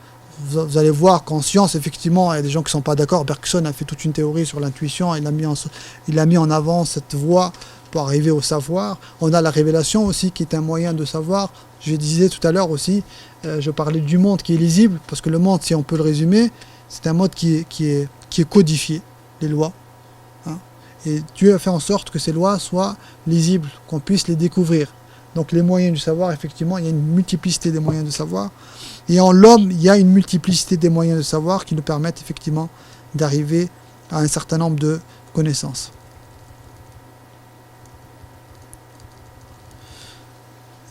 A: vous allez voir qu'en science, effectivement, il y a des gens qui ne sont pas d'accord. Bergson a fait toute une théorie sur l'intuition, il a mis en avant cette voie pour arriver au savoir. On a la révélation aussi, qui est un moyen de savoir. Je disais tout à l'heure aussi, je parlais du monde qui est lisible, parce que le monde, si on peut le résumer, c'est un monde qui est codifié, les lois. Hein. Et Dieu a fait en sorte que ces lois soient lisibles, qu'on puisse les découvrir. Donc les moyens du savoir, effectivement, il y a une multiplicité des moyens de savoir. Et en l'homme, il y a une multiplicité des moyens de savoir qui nous permettent effectivement d'arriver à un certain nombre de connaissances.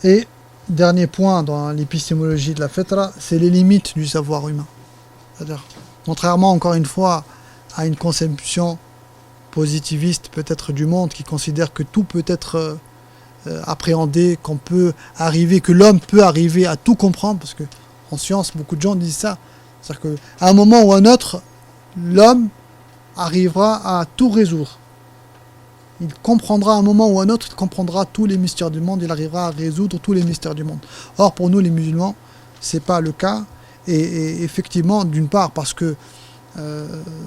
A: Et dernier point dans l'épistémologie de la fitra, c'est les limites du savoir humain. C'est-à-dire, contrairement encore une fois à une conception positiviste peut-être du monde qui considère que tout peut être appréhendé, que l'homme peut arriver à tout comprendre, parce que en science, beaucoup de gens disent ça. C'est-à-dire qu'à un moment ou à un autre, l'homme arrivera à tout résoudre. Il comprendra à un moment ou à un autre, il comprendra tous les mystères du monde, il arrivera à résoudre tous les mystères du monde. Or, pour nous, les musulmans, c'est pas le cas. Et effectivement, d'une part, parce que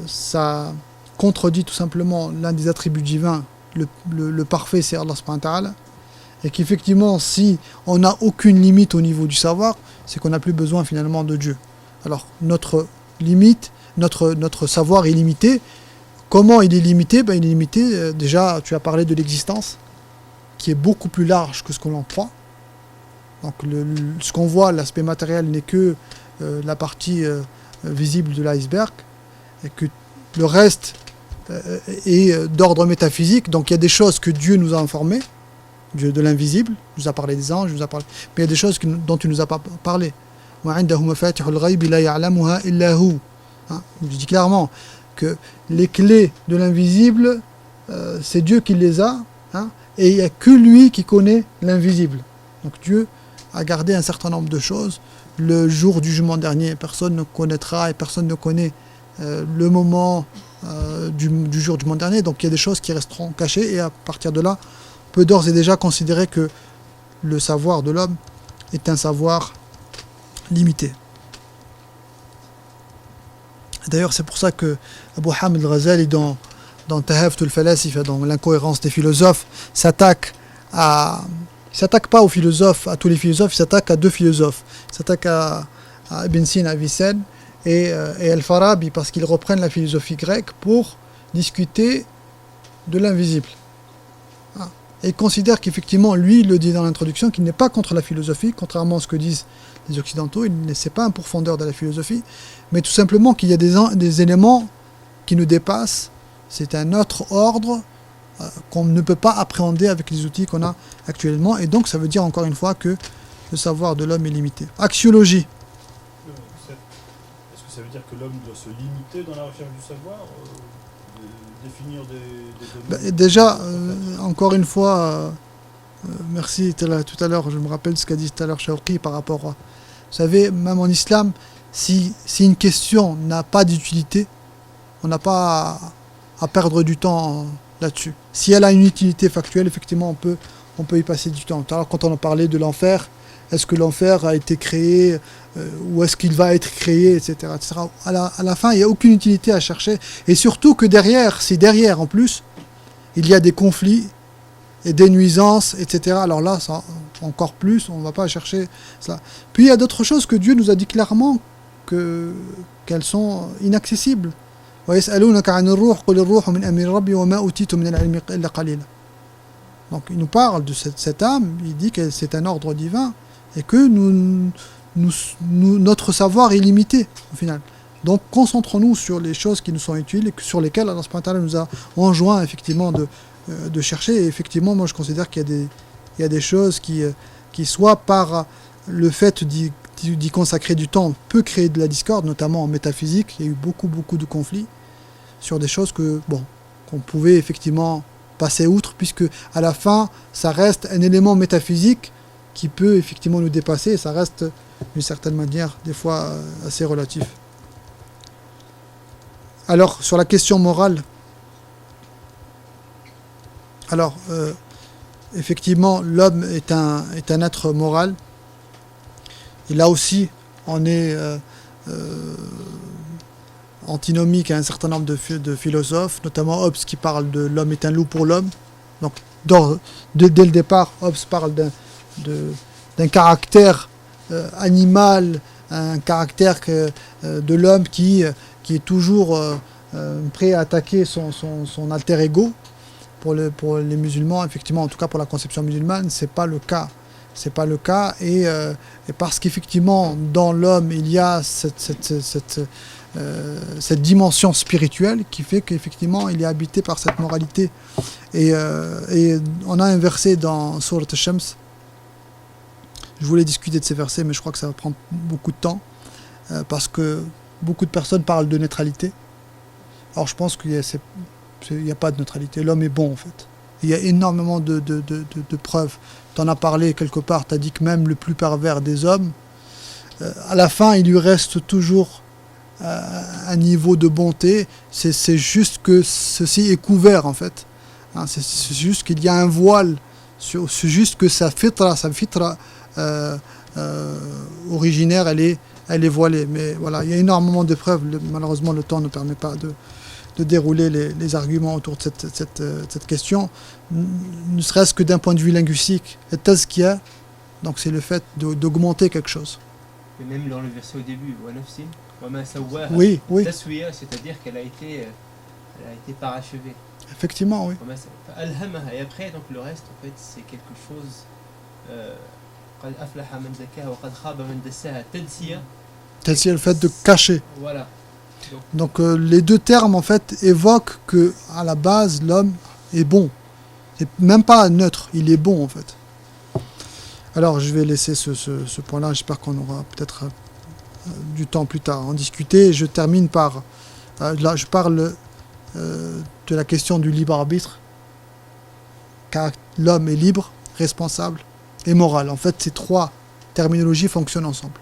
A: ça contredit tout simplement l'un des attributs divins, le parfait, c'est Allah subhanahu wa ta'ala. Et qu'effectivement, si on n'a aucune limite au niveau du savoir, c'est qu'on n'a plus besoin finalement de Dieu. Alors, notre limite, notre savoir est limité. Comment il est limité? Il est limité, déjà, tu as parlé de l'existence, qui est beaucoup plus large que ce qu'on en croit. Donc, ce qu'on voit, l'aspect matériel, n'est que la partie visible de l'iceberg, et que le reste est d'ordre métaphysique. Donc, il y a des choses que Dieu nous a informées, de l'invisible. Il nous a parlé des anges, il nous a parlé... mais il y a des choses dont il ne nous a pas parlé. وعنده مفاتيح الغيب لا يعلمها إلا هو. Je dis clairement que les clés de l'invisible, c'est Dieu qui les a, hein, et il n'y a que lui qui connaît l'invisible. Donc Dieu a gardé un certain nombre de choses. Le jour du jugement dernier, personne ne connaîtra et personne ne connaît le moment du jour du jugement dernier. Donc il y a des choses qui resteront cachées, et à partir de là, on peut d'ores et déjà considérer que le savoir de l'homme est un savoir limité. D'ailleurs, c'est pour ça que Abu Hamid al-Ghazali, dans Tahafut al-Falasifa, dans l'incohérence des philosophes, s'attaque pas aux philosophes, à tous les philosophes, il s'attaque à deux philosophes. Il s'attaque à Ibn Sina, Avicenne, et Al-Farabi, parce qu'ils reprennent la philosophie grecque pour discuter de l'invisible. Et il considère qu'effectivement, lui, il le dit dans l'introduction, qu'il n'est pas contre la philosophie, contrairement à ce que disent les Occidentaux, il n'est pas un pourfendeur de la philosophie, mais tout simplement qu'il y a des éléments qui nous dépassent. C'est un autre ordre qu'on ne peut pas appréhender avec les outils qu'on a actuellement, et donc ça veut dire encore une fois que le savoir de l'homme est limité. Axiologie.
B: Est-ce que ça veut dire que l'homme doit se limiter dans la recherche du savoir, définir des domaines?
A: Déjà, encore une fois, merci tout à l'heure, je me rappelle ce qu'a dit tout à l'heure Shawqi par rapport à... Vous savez, même en islam, si une question n'a pas d'utilité, on n'a pas à perdre du temps là-dessus. Si elle a une utilité factuelle, effectivement, on peut y passer du temps. Alors, quand on a parlé de l'enfer, est-ce que l'enfer a été créé, ou est-ce qu'il va être créé, etc. etc. À la fin, il n'y a aucune utilité à chercher. Et surtout que si derrière, en plus, il y a des conflits et des nuisances, etc. Alors là, ça, encore plus, on ne va pas chercher cela. Puis il y a d'autres choses que Dieu nous a dit clairement qu'elles sont inaccessibles. Donc il nous parle de cette âme, il dit que c'est un ordre divin et que notre savoir est limité au final. Donc concentrons-nous sur les choses qui nous sont utiles et sur lesquelles Allah subhanahu wa ta'ala nous a enjoint effectivement de chercher. Et effectivement, moi je considère qu'il y a des choses qui soit par le fait d'y consacrer du temps peut créer de la discorde, notamment en métaphysique. Il y a eu beaucoup de conflits sur des choses qu'on pouvait effectivement passer outre, puisque à la fin ça reste un élément métaphysique qui peut effectivement nous dépasser, et ça reste d'une certaine manière des fois assez relatif. Alors sur la question morale, alors effectivement l'homme est un être moral, et là aussi on est antinomique à un certain nombre de philosophes, notamment Hobbes qui parle de l'homme est un loup pour l'homme. Donc dès le départ, Hobbes parle d'un caractère animal, un caractère de l'homme qui est toujours prêt à attaquer son alter ego. Pour les musulmans, effectivement, en tout cas pour la conception musulmane, c'est pas le cas. C'est pas le cas, et parce qu'effectivement dans l'homme il y a cette dimension spirituelle qui fait qu'effectivement il est habité par cette moralité. Et on a un verset dans Surat Ash-Shams. Je voulais discuter de ces versets, mais je crois que ça va prendre beaucoup de temps, parce que beaucoup de personnes parlent de neutralité. Alors je pense qu'il n'y a pas de neutralité. L'homme est bon en fait. Il y a énormément de preuves. Tu en as parlé quelque part, tu as dit que même le plus pervers des hommes, à la fin il lui reste toujours un niveau de bonté. C'est juste que ceci est couvert en fait. C'est juste qu'il y a un voile, c'est juste que sa fitra originaire elle est voilée. Mais voilà, il y a énormément de preuves. Malheureusement le temps ne permet pas de dérouler les arguments autour de cette question, ne serait-ce que d'un point de vue linguistique. Et tazkiya, donc c'est le fait d'augmenter quelque chose.
C: Et même dans le verset au début,
A: oui,
C: taswiya, c'est-à-dire qu'elle a été parachevée.
A: Effectivement, oui.
C: Et après, donc le reste, en fait, c'est quelque chose.
A: Tazkiya, le fait de cacher.
C: Voilà.
A: Donc les deux termes en fait évoquent que à la base l'homme est bon. C'est même pas neutre, il est bon en fait. Alors je vais laisser ce point-là, j'espère qu'on aura peut-être du temps plus tard à en discuter. Je termine par, là je parle de la question du libre arbitre, car l'homme est libre, responsable et moral. En fait, ces trois terminologies fonctionnent ensemble.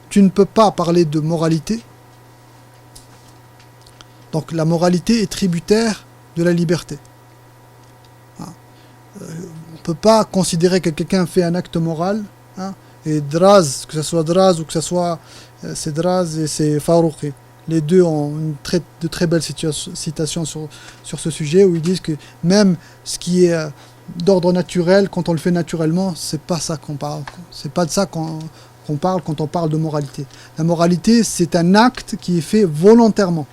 A: Tu ne peux pas parler de moralité. Donc la moralité est tributaire de la liberté. On ne peut pas considérer que quelqu'un fait un acte moral, et Draz, que ce soit Draz ou que ce soit c'est Draz et c'est Farouqi. Les deux ont de très belles citations sur ce sujet, où ils disent que même ce qui est d'ordre naturel, quand on le fait naturellement, c'est pas ça qu'on parle. C'est pas de ça qu'on parle quand on parle de moralité. La moralité, c'est un acte qui est fait volontairement,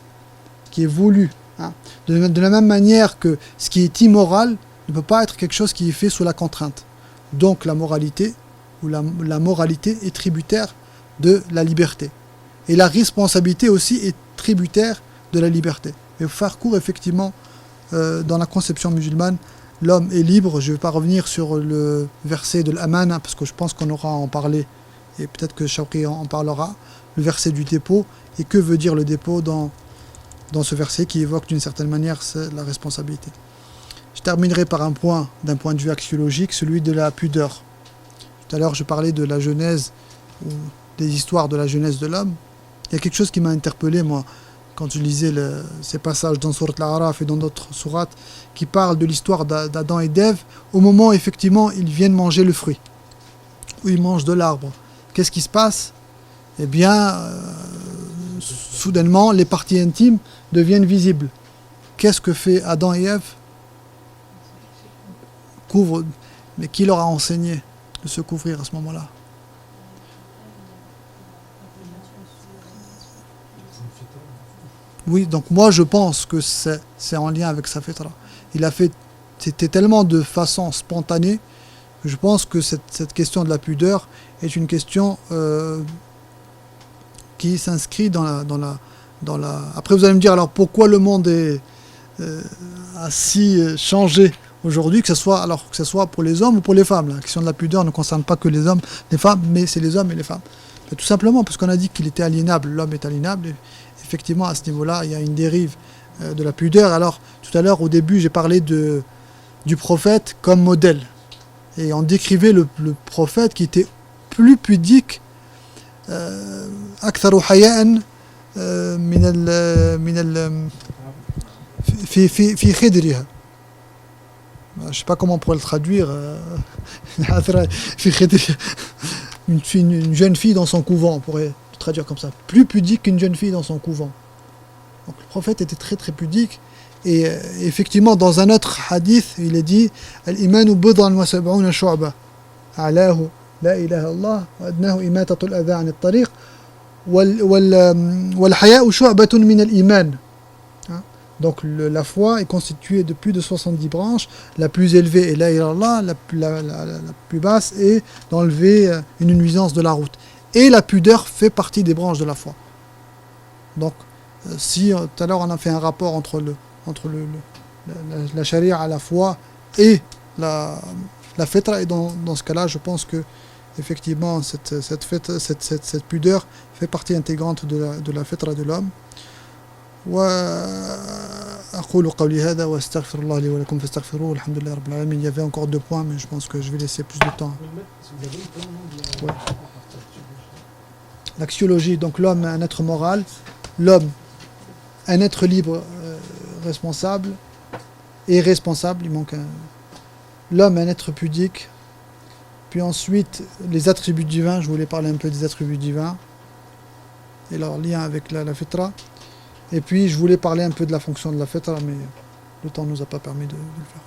A: qui est voulu. De la même manière que ce qui est immoral ne peut pas être quelque chose qui est fait sous la contrainte. Donc la moralité, ou la moralité est tributaire de la liberté. Et la responsabilité aussi est tributaire de la liberté. Et pour faire court, effectivement, dans la conception musulmane, l'homme est libre. Je ne vais pas revenir sur le verset de l'Aman, parce que je pense qu'on aura à en parler, et peut-être que Shawqi en parlera, le verset du dépôt, et que veut dire le dépôt dans ce verset qui évoque d'une certaine manière la responsabilité. Je terminerai par un point, d'un point de vue axiologique, celui de la pudeur. Tout à l'heure, je parlais de la genèse, ou des histoires de la genèse de l'homme. Il y a quelque chose qui m'a interpellé, moi, quand je lisais ces passages dans Sourate Al-A'raf et dans d'autres sourates, qui parlent de l'histoire d'Adam et d'Ève, au moment où, effectivement, ils viennent manger le fruit, où ils mangent de l'arbre. Qu'est-ce qui se passe? Eh bien, soudainement, les parties intimes deviennent visibles. Qu'est-ce que fait Adam et Ève? Couvre. Mais qui leur a enseigné de se couvrir à ce moment-là? Oui, donc moi je pense que c'est en lien avec sa fitra. C'était tellement de façon spontanée que je pense que cette question de la pudeur est une question qui s'inscrit dans la. Après vous allez me dire, alors pourquoi le monde a si changé aujourd'hui, que ce soit pour les hommes ou pour les femmes. La question de la pudeur ne concerne pas que les hommes, les femmes, mais c'est les hommes et les femmes. Mais tout simplement parce qu'on a dit qu'il était aliénable, l'homme est aliénable. Et effectivement, à ce niveau-là, il y a une dérive de la pudeur. Alors, tout à l'heure, au début, j'ai parlé du prophète comme modèle. Et on décrivait le prophète qui était plus pudique, أكثر حياء من في خدرها. Je ne sais pas comment on pourrait le traduire. Une jeune fille dans son couvent, on pourrait le traduire comme ça. Plus pudique qu'une jeune fille dans son couvent. Donc le prophète était très très pudique. Et effectivement, dans un autre hadith, il est dit Al-imanu bid'un wa sab'una shu'ba. A'lahu la ilaha illallah wa adnahu imatatu al-adha 'an at-tariq wal haya'u shu'batun min al-iman. Donc la foi est constituée de plus de 70 branches. La plus élevée est la ilaha, la plus basse est d'enlever une nuisance de la route. Et la pudeur fait partie des branches de la foi. Donc si tout à l'heure on a fait un rapport entre la charia à la foi et la fitra, et dans ce cas-là je pense que effectivement cette pudeur fait partie intégrante de la fitra de l'homme. وأقول قولي هذا وأستغفر الله لي ولكم فاستغفروه الحمد لله رب العالمين. Il y avait encore 2 points, mais je pense que je vais laisser plus de temps. Ouais. L'axiologie, donc l'homme est un être moral, l'homme un être libre, responsable et responsable, il manque l'homme un être pudique, puis ensuite les attributs divins. Je voulais parler un peu des attributs divins et leur lien avec la fitra. Et puis je voulais parler un peu de la fonction de la fitra, mais le temps ne nous a pas permis de le faire.